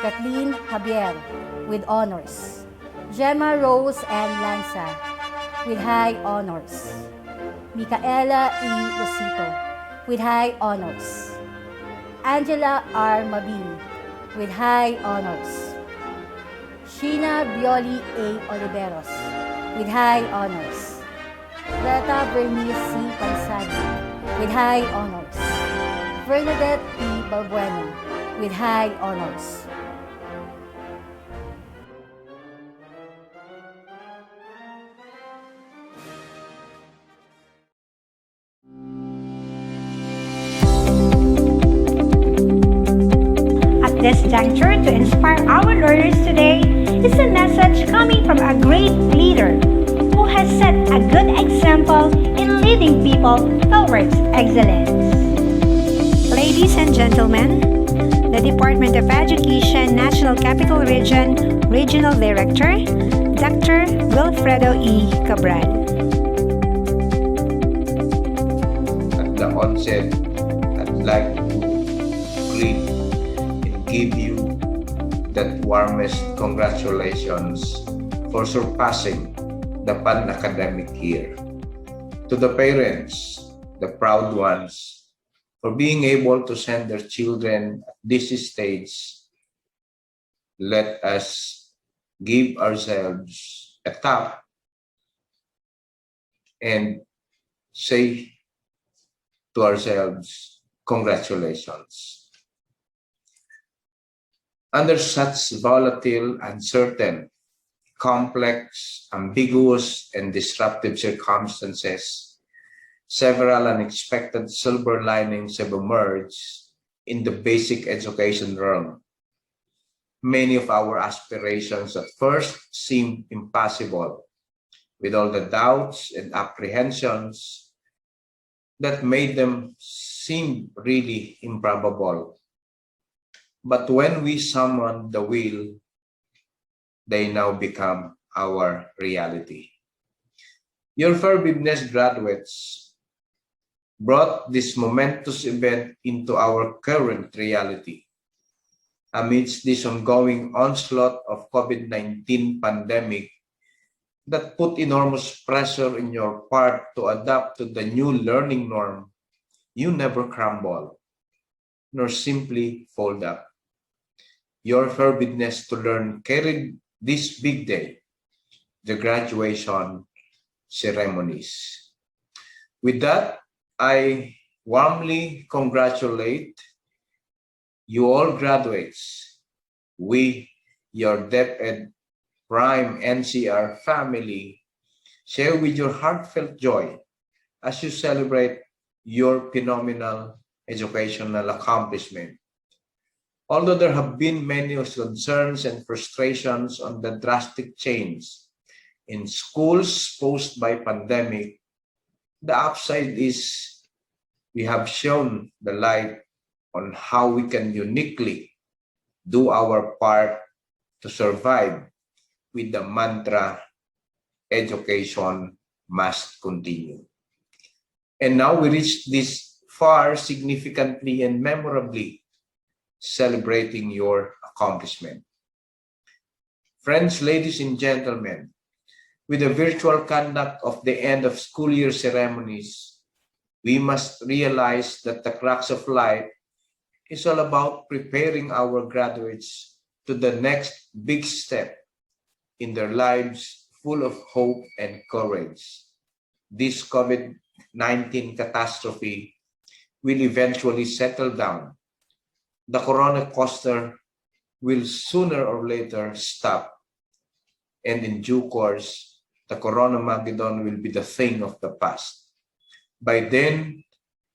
Kathleen Javier with honors. Gemma Rose and Lanza with high honors. Micaela E. Rosito with high honors. Angela R. Mabini with high honors. Sheena Bioli A. Oliveros with high honors. Greta Bernice C. Pansani with high honors. Bernadette P. Balbuena with high honors. At this juncture, to inspire our learners today, is a message coming from a great leader who has set a good example in leading people towards excellence. Ladies and gentlemen, the Department of Education National Capital Region Regional Director, Dr. Wilfredo E. Cabral. At the onset, I'd like to greet and give you that warmest congratulations for surpassing the pan-academic year. To the parents, the proud ones, for being able to send their children at this stage, let us give ourselves a tap and say to ourselves, congratulations. Under such volatile, uncertain, complex, ambiguous, and disruptive circumstances, several unexpected silver linings have emerged in the basic education realm. Many of our aspirations at first seemed impossible, with all the doubts and apprehensions that made them seem really improbable. But when we summoned the will, they now become our reality. Your Forbidness graduates brought this momentous event into our current reality. Amidst this ongoing onslaught of COVID-19 pandemic that put enormous pressure in your part to adapt to the new learning norm, you never crumble, nor simply fold up. Your Forbidness to learn carried this big day, the graduation ceremonies. With that, I warmly congratulate you all graduates. We, your DepEd Prime NCR family, share with your heartfelt joy as you celebrate your phenomenal educational accomplishment. Although there have been many concerns and frustrations on the drastic change in schools posed by pandemic, the upside is we have shown the light on how we can uniquely do our part to survive with the mantra, education must continue. And now we reach this far significantly and memorably, celebrating your accomplishment. Friends, ladies and gentlemen, with the virtual conduct of the end of school year ceremonies, we must realize that the crux of life is all about preparing our graduates to the next big step in their lives full of hope and courage. This COVID-19 catastrophe will eventually settle down. The corona coaster will sooner or later stop, and in due course, the Coronamageddon will be the thing of the past. By then,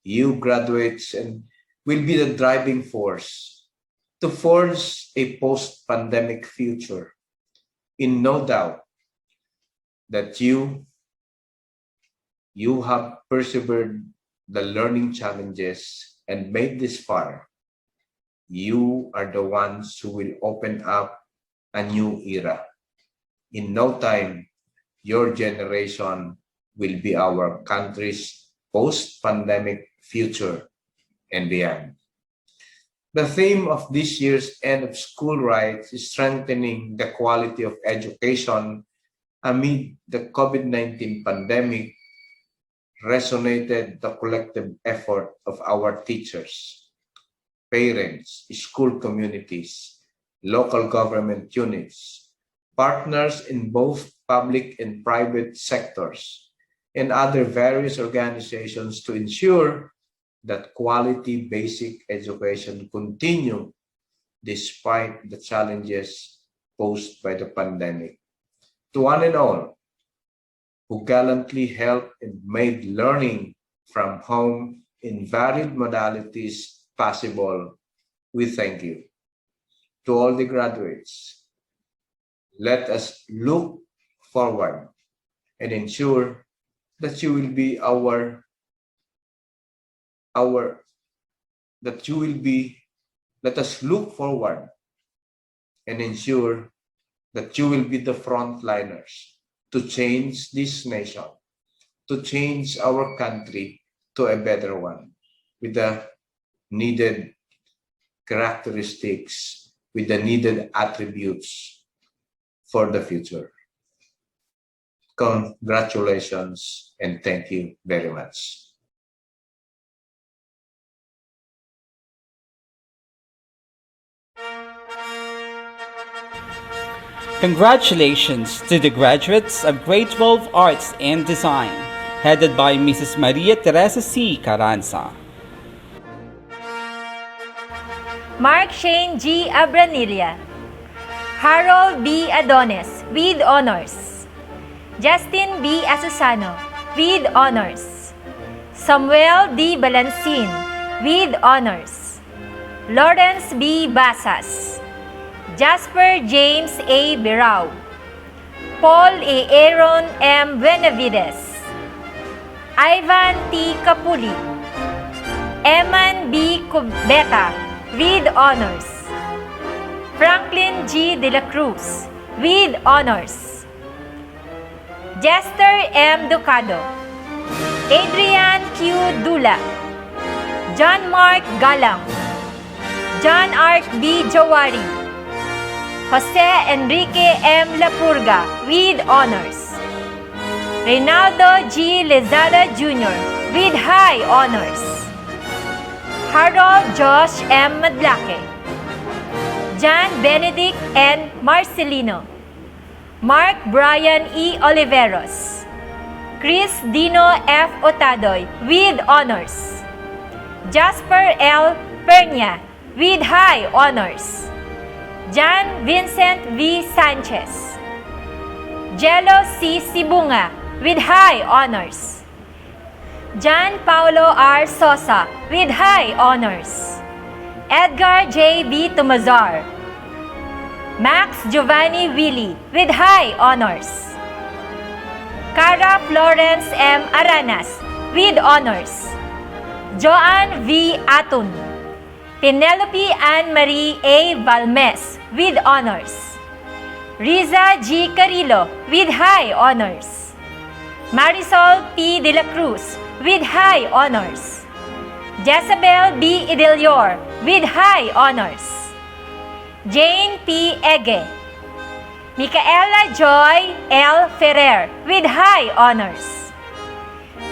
you graduates and will be the driving force to forge a post-pandemic future. In no doubt that you have persevered the learning challenges and made this far. You are the ones who will open up a new era. In no time, your generation will be our country's post-pandemic future and beyond. The theme of this year's End of School Rights is strengthening the quality of education amid the COVID-19 pandemic. Resonated the collective effort of our teachers, parents, school communities, local government units, partners in both public and private sectors, and other various organizations to ensure that quality basic education continue despite the challenges posed by the pandemic. To one and all who gallantly helped and made learning from home in varied modalities possible, we thank you. To all the graduates, let us look forward and ensure that you will be let us look forward and ensure that you will be the frontliners to change this nation, to change our country to a better one, with the needed characteristics, with the needed attributes for the future. Congratulations and thank you very much. Congratulations to the graduates of Grade 12 Arts and Design, headed by Mrs. Maria Teresa C. Carranza. Mark Shane G. Abranilla, Harold B. Adonis with honors, Justin B. Asusano with honors, Samuel D. Balancin with honors, Lawrence B. Basas, Jasper James A. Birao, Paul A. Aaron M. Benavides, Ivan T. Capuli, Eman B. Cubeta with honors, Franklin G. De La Cruz with honors, Jester M. Ducado, Adrian Q. Dula, John Mark Galang, John Ark B. Jawari, Jose Enrique M. Lapurga with honors, Reynaldo G. Lezada Jr. with high honors, Harold Josh M. Madlaque, John Benedict N. Marcelino, Mark Brian E. Oliveros, Chris Dino F. Otadoy with honors, Jasper L. Pernia with high honors, John Vincent V. Sanchez, Jello C. Sibunga with high honors. John Paulo R. Sosa with high honors. Edgar J. B. Tumazar. Max Giovanni Willie with high honors. Cara Florence M. Aranas with honors. Joanne V. Atun. Penelope Ann Marie A. Valmes with honors. Riza G. Carillo with high honors. Marisol P. De la Cruz with high honors. Jezebel B. Idelior with high honors. Jane P. Ege. Micaela Joy L. Ferrer with high honors.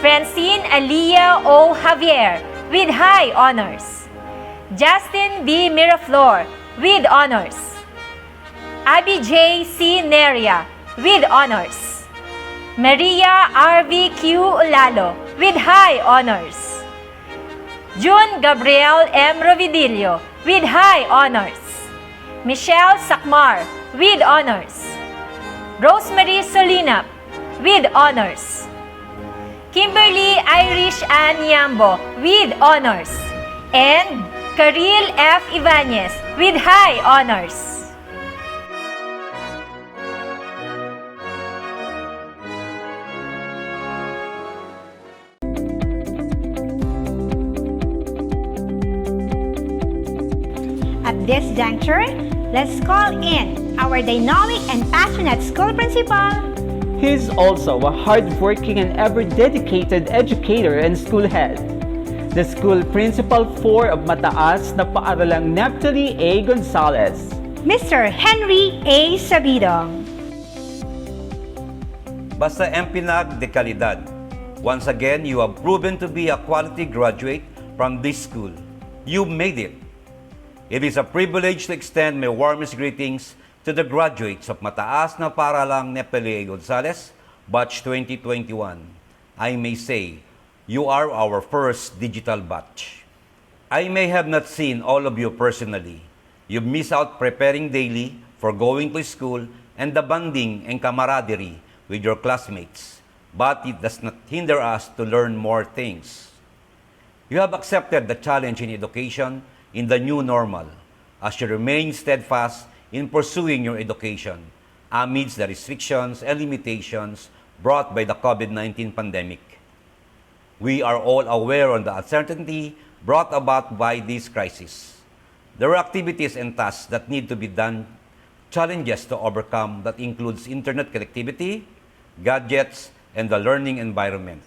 Francine Alia O. Javier with high honors. Justin B. Miraflor with honors. Abby J. C. Neria with honors. Maria R.V.Q. Ulalo with high honors. June Gabriel M. Rovidillo with high honors. Michelle Sakmar with honors. Rosemary Solinap with honors. Kimberly Irish Ann Yambo with honors. And Karil F. Ibanez with high honors. At this juncture, let's call in our dynamic and passionate school principal. He's also a hardworking and ever-dedicated educator and school head. The school principal 4 of Mataas na Paaralang Neftali A. Gonzalez. Mr. Henry A. Sabido. Basta MPNAG de Calidad. Once again, you have proven to be a quality graduate from this school. You made it. It is a privilege to extend my warmest greetings to the graduates of Mataas na Paaralang Neftali A. Gonzalez, Batch 2021. I may say, you are our first digital batch. I may have not seen all of you personally. You miss out preparing daily for going to school and the bonding and camaraderie with your classmates. But it does not hinder us to learn more things. You have accepted the challenge in education in the new normal as you remain steadfast in pursuing your education amidst the restrictions and limitations brought by the COVID-19 pandemic. We are all aware of the uncertainty brought about by this crisis. There are activities and tasks that need to be done, challenges to overcome that includes internet connectivity, gadgets, and the learning environment.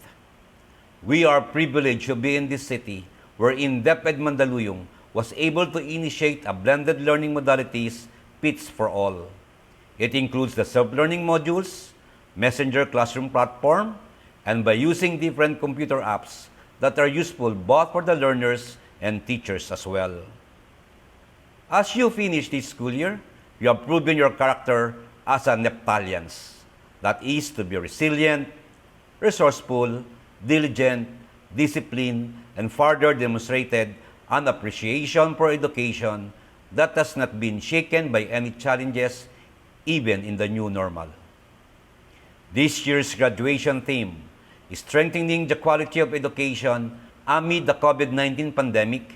We are privileged to be in this city wherein DepEd Mandaluyong was able to initiate a blended learning modalities fits for all. It includes the self-learning modules, messenger classroom platform, and by using different computer apps that are useful both for the learners and teachers as well. As you finish this school year, you have proven your character as a Neptalians. That is to be resilient, resourceful, diligent, disciplined, and further demonstrated an appreciation for education that has not been shaken by any challenges, even in the new normal. This year's graduation theme is strengthening the quality of education amid the COVID-19 pandemic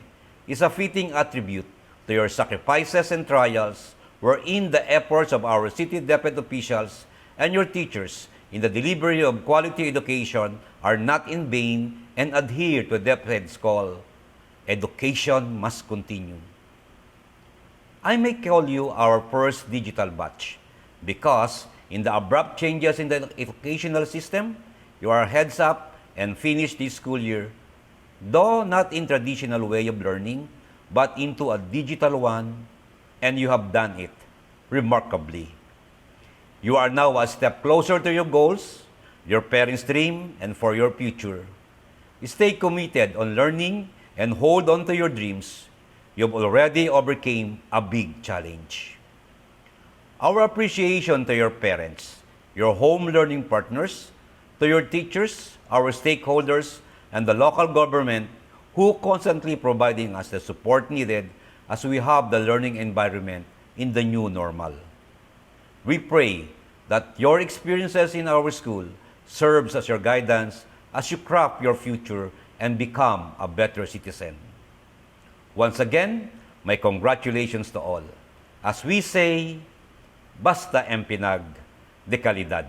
is a fitting attribute to your sacrifices and trials wherein the efforts of our city DepEd officials and your teachers in the delivery of quality education are not in vain and adhere to DepEd's call. Education must continue. I may call you our first digital batch because in the abrupt changes in the educational system, you are heads up and finish this school year, though not in traditional way of learning, but into a digital one, and you have done it remarkably. You are now a step closer to your goals, your parents' dream, and for your future. Stay committed on learning and hold on to your dreams. You've already overcame a big challenge. Our appreciation to your parents, your home learning partners, to your teachers, our stakeholders, and the local government who constantly providing us the support needed as we have the learning environment in the new normal. We pray that your experiences in our school serves as your guidance as you craft your future and become a better citizen. Once again, my congratulations to all. As we say, basta MPNAG, de kalidad.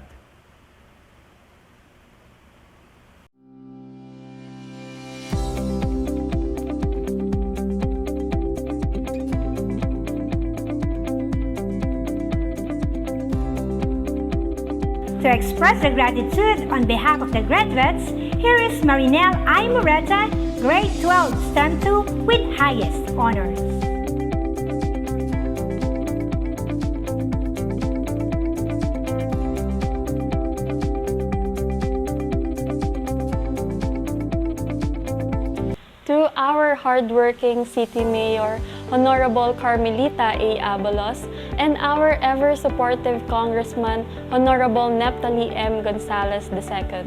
To express the gratitude on behalf of the graduates, here is Marinelle I. Moreta, Grade 12, STEM 2 with highest honors. To our hardworking City Mayor, Honorable Carmelita A. Abalos, and our ever-supportive Congressman, Honorable Neptali M. Gonzalez II.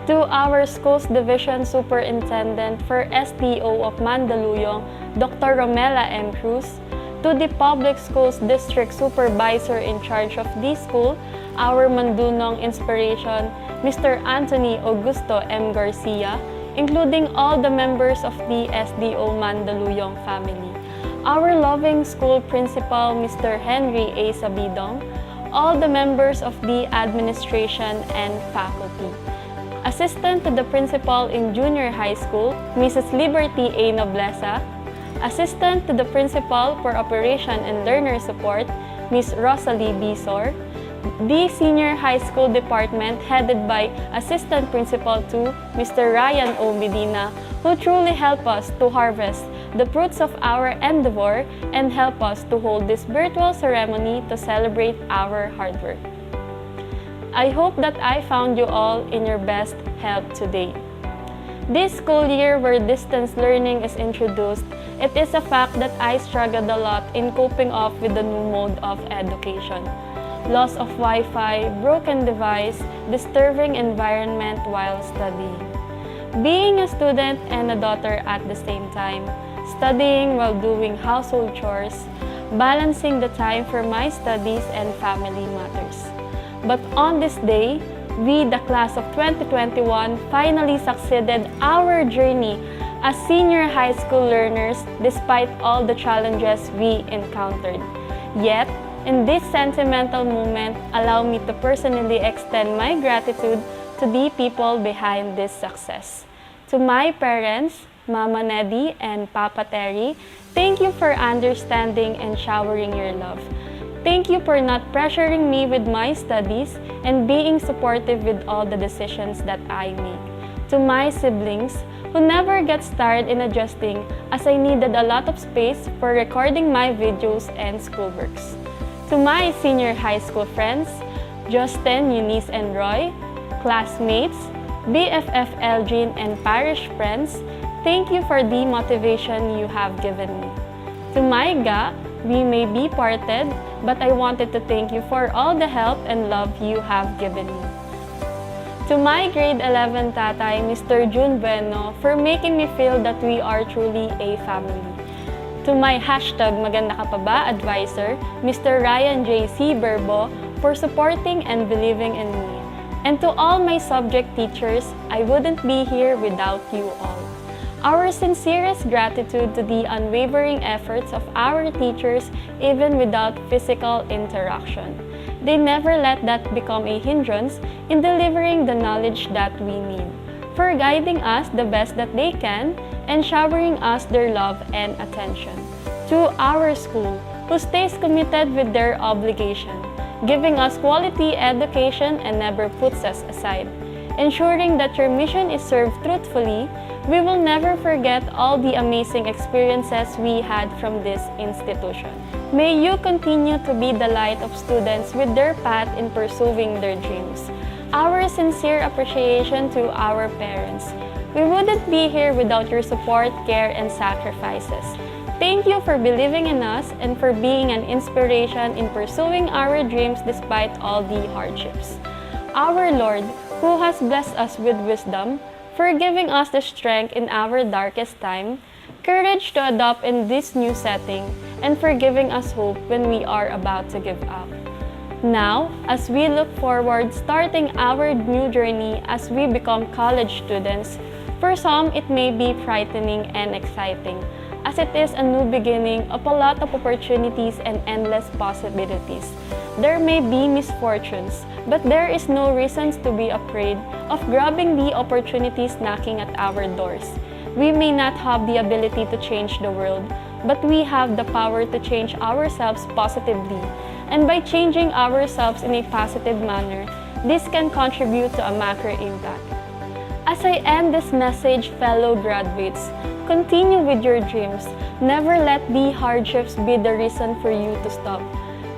To our Schools Division Superintendent for STO of Mandaluyong, Dr. Romela M. Cruz. To the Public Schools District Supervisor in charge of this school, our Mandunong inspiration, Mr. Anthony Augusto M. Garcia, including all the members of the SDO Mandaluyong family. Our loving school principal, Mr. Henry A. Sabidong, all the members of the administration and faculty. Assistant to the principal in junior high school, Mrs. Liberty A. Nobleza. Assistant to the principal for operation and learner support, Ms. Rosalie Bisor. The senior high school department headed by Assistant Principal 2, Mr. Ryan O. Medina, who truly help us to harvest the fruits of our endeavor and help us to hold this virtual ceremony to celebrate our hard work. I hope that I found you all in your best health today. This school year where distance learning is introduced, it is a fact that I struggled a lot in coping up with the new mode of education. Loss of Wi-Fi, broken device, disturbing environment while studying. Being a student and a daughter at the same time, studying while doing household chores, balancing the time for my studies and family matters. But on this day, we, the class of 2021, finally succeeded our journey as senior high school learners despite all the challenges we encountered. Yet, in this sentimental moment, allow me to personally extend my gratitude to the people behind this success. To my parents, Mama Neddy and Papa Terry, thank you for understanding and showering your love. Thank you for not pressuring me with my studies and being supportive with all the decisions that I make. To my siblings, who never gets tired in adjusting as I needed a lot of space for recording my videos and schoolworks. To my senior high school friends, Justin, Eunice, and Roy, classmates, BFF Elgin, and parish friends, thank you for the motivation you have given me. To my ga, we may be parted, but I wanted to thank you for all the help and love you have given me. To my grade 11 tatay, Mr. June Bueno, for making me feel that we are truly a family. To my #Maganda Ka Pa Ba advisor, Mr. Ryan J. C. Berbo, for supporting and believing in me. And to all my subject teachers, I wouldn't be here without you all. Our sincerest gratitude to the unwavering efforts of our teachers even without physical interaction. They never let that become a hindrance in delivering the knowledge that we need, for guiding us the best that they can and showering us their love and attention. To our school, who stays committed with their obligation, giving us quality education and never puts us aside, ensuring that your mission is served truthfully. We will never forget all the amazing experiences we had from this institution. May you continue to be the light of students with their path in pursuing their dreams. Our sincere appreciation to our parents. We wouldn't be here without your support, care, and sacrifices. Thank you for believing in us and for being an inspiration in pursuing our dreams despite all the hardships. Our Lord, who has blessed us with wisdom, for giving us the strength in our darkest time, courage to adopt in this new setting, and for giving us hope when we are about to give up. Now, as we look forward starting our new journey as we become college students, for some it may be frightening and exciting, as it is a new beginning of a lot of opportunities and endless possibilities. There may be misfortunes, but there is no reasons to be afraid of grabbing the opportunities knocking at our doors. We may not have the ability to change the world, but we have the power to change ourselves positively. And by changing ourselves in a positive manner, this can contribute to a macro impact. As I end this message, fellow graduates, continue with your dreams. Never let the hardships be the reason for you to stop.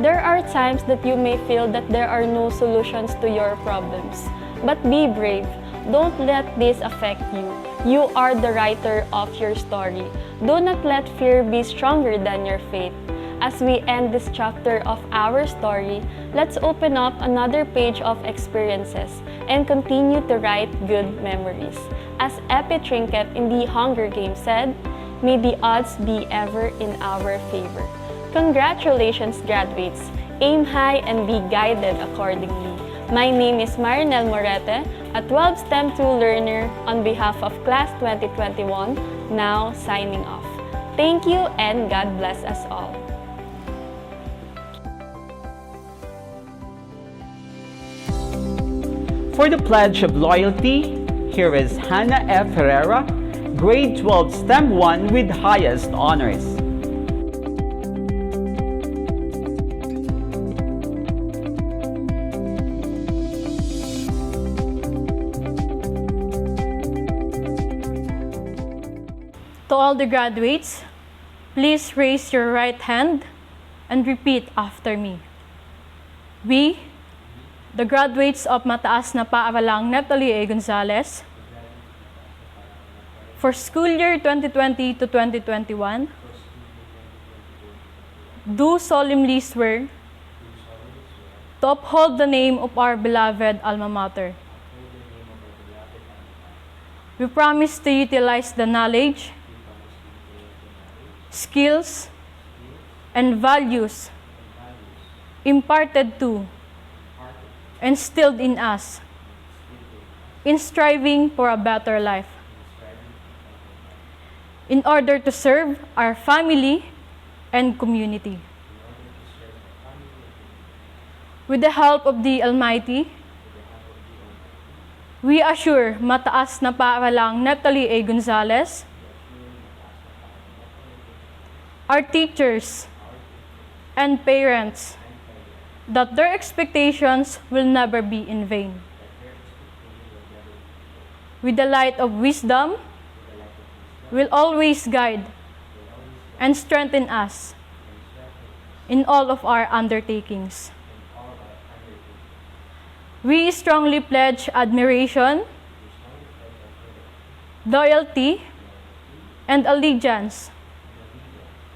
There are times that you may feel that there are no solutions to your problems. But be brave. Don't let this affect you. You are the writer of your story. Do not let fear be stronger than your faith. As we end this chapter of our story, let's open up another page of experiences and continue to write good memories. As Epi Trinket in the Hunger Games said, may the odds be ever in our favor. Congratulations, graduates! Aim high and be guided accordingly. My name is Marinel Morete, a 12 STEM 2 learner on behalf of Class 2021, now signing off. Thank you and God bless us all. For the Pledge of Loyalty, here is Hannah F. Herrera, Grade 12 STEM 1 with highest honors. To all the graduates, please raise your right hand and repeat after me. We, the graduates of Mataas na Paaralang Neptali A. Gonzales, for school year 2020 to 2021, do solemnly swear to uphold the name of our beloved alma mater. We promise to utilize the knowledge, skills, and values imparted to and instilled in us in striving for a better life. In order to serve our family and community. With the help of the Almighty, we assure Mataas na Paaralang Neptali A. Gonzales, our teachers and parents, that their expectations will never be in vain. With the light of wisdom, will always guide and strengthen us in all of our undertakings. We strongly pledge admiration, loyalty, and allegiance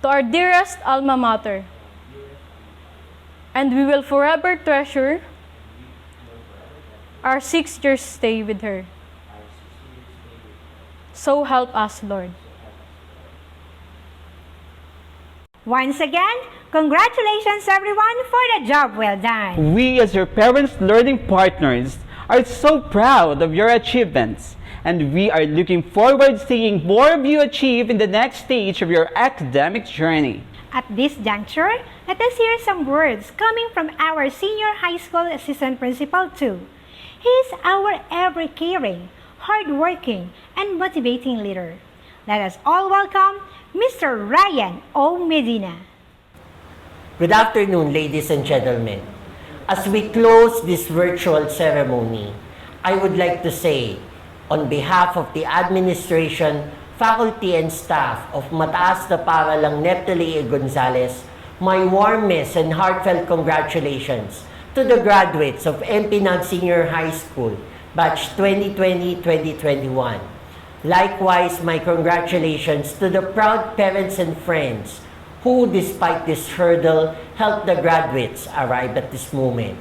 to our dearest alma mater, and we will forever treasure our 6 years stay with her. So help us, Lord. Once again, congratulations everyone for the job well done. We as your parents' learning partners are so proud of your achievements, and we are looking forward to seeing more of you achieve in the next stage of your academic journey. At this juncture, let us hear some words coming from our Senior High School Assistant Principal 2. He is our ever-caring, hard-working, and motivating leader. Let us all welcome Mr. Ryan O. Medina. Good afternoon, ladies and gentlemen. As we close this virtual ceremony, I would like to say, on behalf of the administration, faculty, and staff of Mataas na Paaralang Neptali A. Gonzales, my warmest and heartfelt congratulations to the graduates of MPNAG Senior High School, Batch 2020-2021. Likewise, my congratulations to the proud parents and friends who, despite this hurdle, helped the graduates arrive at this moment.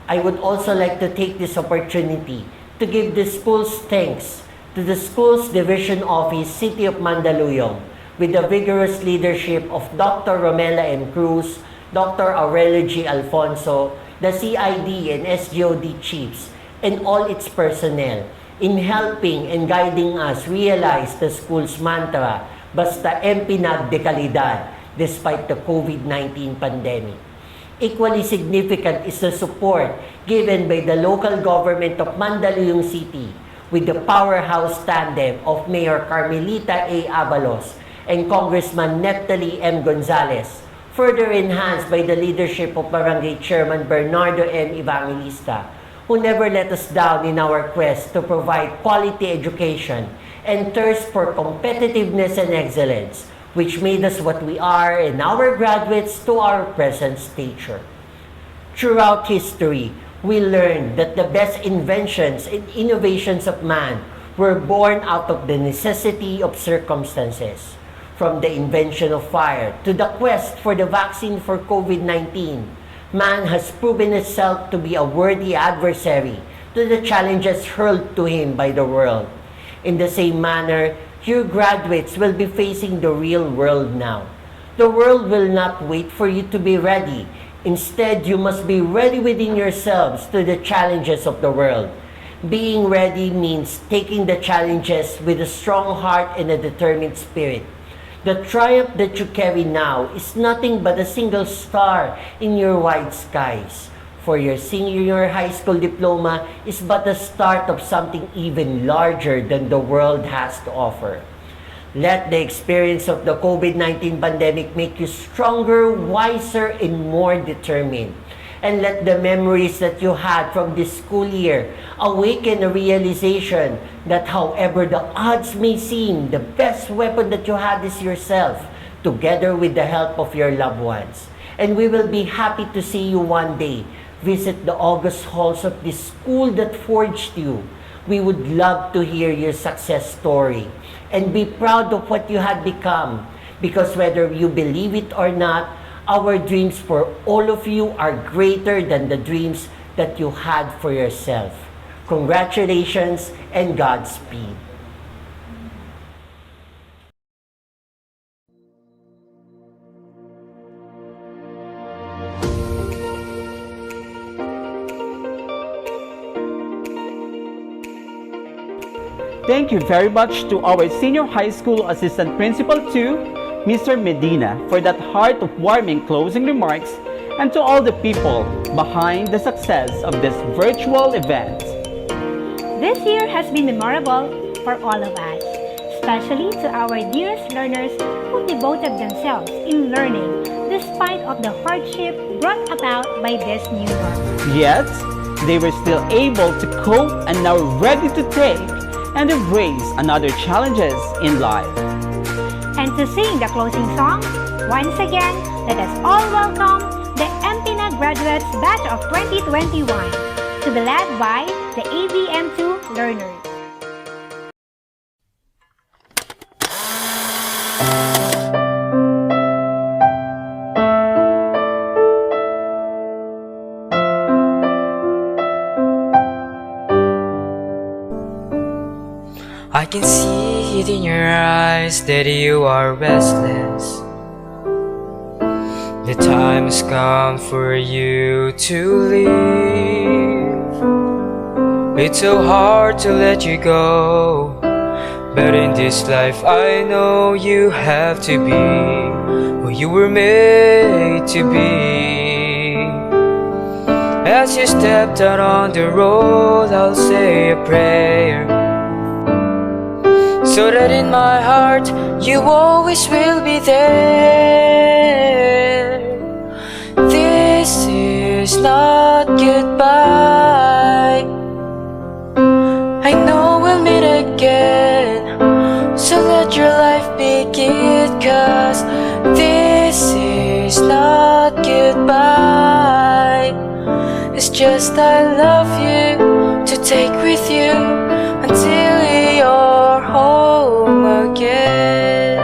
I would also like to take this opportunity to give the school's thanks to the school's Division Office, City of Mandaluyong, with the vigorous leadership of Dr. Romela M. Cruz, Dr. Aurelio G. Alfonso, the CID and SGOD chiefs, and all its personnel in helping and guiding us realize the school's mantra, Basta MPNAG de Calidad, despite the COVID-19 pandemic. Equally significant is the support given by the local government of Mandaluyong City with the powerhouse tandem of Mayor Carmelita A. Abalos and Congressman Neptali M. Gonzales, further enhanced by the leadership of Barangay Chairman Bernardo M. Evangelista, who never let us down in our quest to provide quality education and thirst for competitiveness and excellence, which made us what we are and our graduates to our present stature. Throughout history, we learned that the best inventions and innovations of man were born out of the necessity of circumstances. From the invention of fire to the quest for the vaccine for COVID-19, man has proven itself to be a worthy adversary to the challenges hurled to him by the world. In the same manner, your graduates will be facing the real world now. The world will not wait for you to be ready. Instead, you must be ready within yourselves to the challenges of the world. Being ready means taking the challenges with a strong heart and a determined spirit. The triumph that you carry now is nothing but a single star in your wide skies. For your senior high school diploma is but the start of something even larger than the world has to offer. Let the experience of the COVID-19 pandemic make you stronger, wiser, and more determined. And let the memories that you had from this school year awaken a realization that however the odds may seem, the best weapon that you had is yourself, together with the help of your loved ones. And we will be happy to see you one day visit the august halls of this school that forged you. We would love to hear your success story and be proud of what you had become, because whether you believe it or not, our dreams for all of you are greater than the dreams that you had for yourself. Congratulations and Godspeed. Thank you very much to our Senior High School Assistant Principal 2, Mr. Medina, for that heart-warming closing remarks, and to all the people behind the success of this virtual event. This year has been memorable for all of us, especially to our dearest learners who devoted themselves in learning despite of the hardship brought about by this new norm. Yet, they were still able to cope and now ready to take and embrace another challenges in life. And to sing the closing song, once again, let us all welcome the MPNAG graduates batch of 2021 to be led by the ABM2 learners. I can see it in your eyes that you are restless. The time has come for you to leave. It's so hard to let you go, but in this life I know you have to be who you were made to be. As you stepped out on the road, I'll say a prayer, so that in my heart you always will be there. This is not goodbye. I know we'll meet again, so let your life begin, 'cause this is not goodbye. It's just I love you to take with you until you're home again.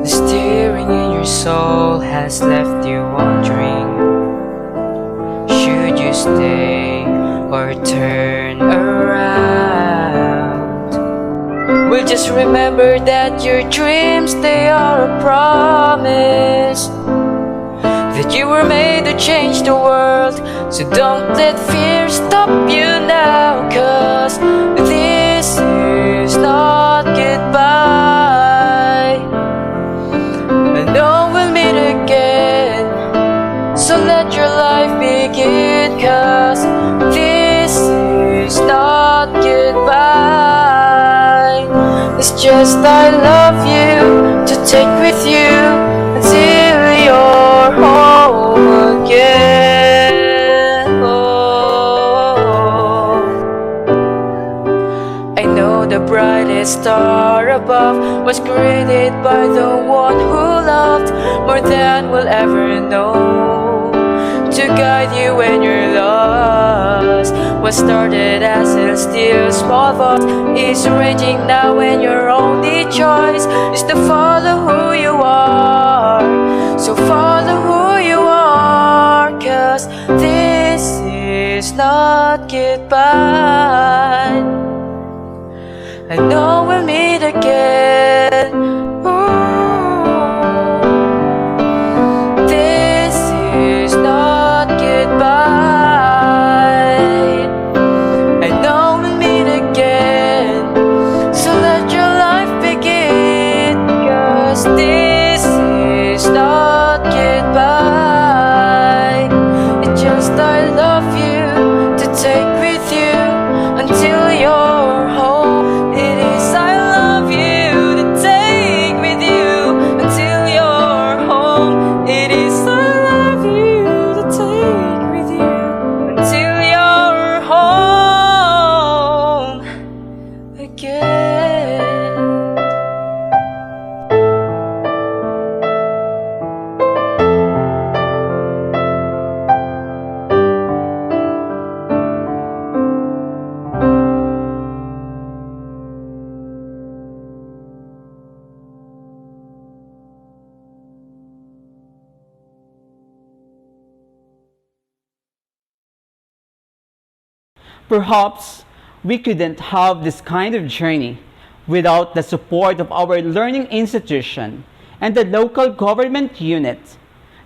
The stirring in your soul has left you wondering, should you stay or turn around? Just remember that your dreams, they are a promise, that you were made to change the world. So don't let fear stop you now, 'cause this is not goodbye. I know we'll meet again, so let your life begin, 'cause this is not goodbye. It's just I love you to take with you until you're home again. Oh. I know the brightest star above was created by the one who loved more than we'll ever know, to guide you when you're lost. What started as a still small thought is raging now, when your only choice is to follow who you are. So follow who you are, 'cause this is not goodbye. I know we'll meet again. This is not goodbye. I know we'll meet again, so let your life begin, 'cause this is not goodbye. It's just I love you to take with you until you're home. It is I love you to take with you until you're home. It is I love you to take with you until you're home again. Perhaps we couldn't have this kind of journey without the support of our learning institution and the local government unit,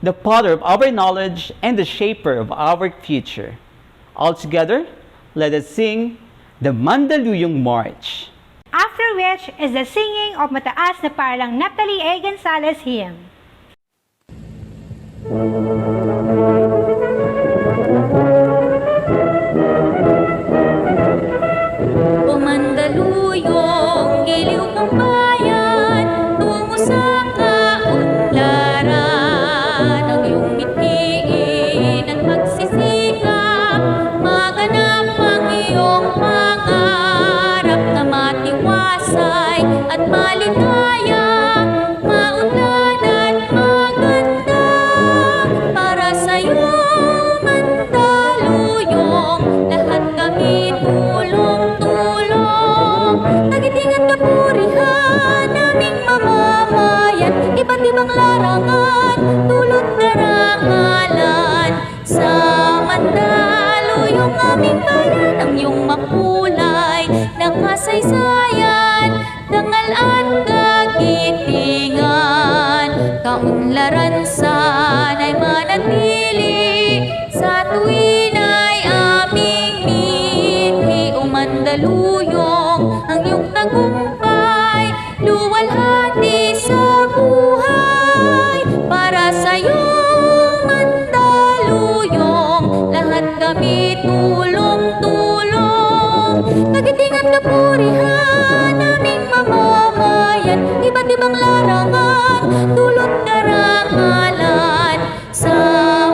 the father of our knowledge and the shaper of our future. Altogether, let us sing the Mandaluyong March. After which is the singing of Mataas na Paralang Naphtali A. Gonzalez hymn. O Mandaluyong, giliw ng bayan, tungo sa kaunlaran. Ang iyong mithiin at pagsisikap, maganap ang iyong pangarap na matiwasay at maligaya, maunlad at maganda. Para sa'yo, Mandaluyong, lahat kami tulong-tulong. Nagiting at kapurihan naming mamamayan, iba't ibang larangan, dulot karangalan. Sa Mandaluyong aming bayan, ang iyong makulay na kasaysayan, dangal at kagitingan. Kaunlaran sana'y manatili, sa tuwin ay aming mithi. O Mandaluyong, ang iyong tagumpay, luwalhati sa buhay. Para sa'yo, Mandaluyong, lahat kami tulong-tulong. Nagiting at kapurihan naming mamamayan, iba't ibang larangan, dulot karangalan. Sa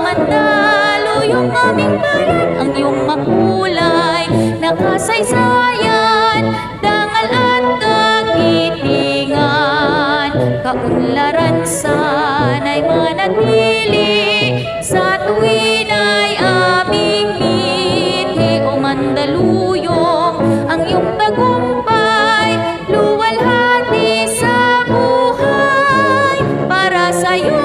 Mandaluyong aming bayan, ang iyong makulay na kasaysayan, dangal at kagitingan. Kaunlaran sana'y manatili, sa tuwin ay aming mithi. O Mandaluyong, ang iyong tagumpay, luwalhati sa buhay. Para sa'yo,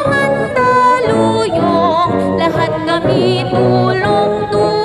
Mandaluyong, lahat kami tulong-tulong.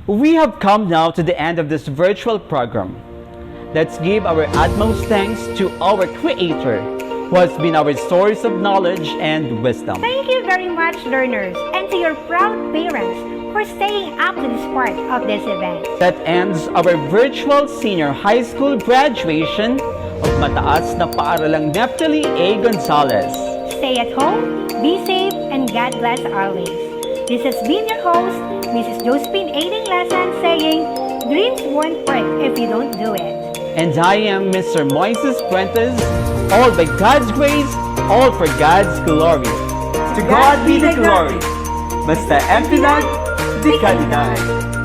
We have come now to the end of this virtual program. Let's give our utmost thanks to our Creator, who has been our source of knowledge and wisdom. Thank you very much, learners, and to your proud parents for staying up to this part of this event. That ends our virtual senior high school graduation of Mataas na Paaralang Neftali A. Gonzalez. Stay at home, be safe, and God bless always. This has been your host, Mrs. Josephine Aiding Lasan, saying, dreams won't work if you don't do it. And I am Mr. Moises Puentes, all by God's grace, all for God's glory. To God be the glory. Basta MPNAG, di kalidad.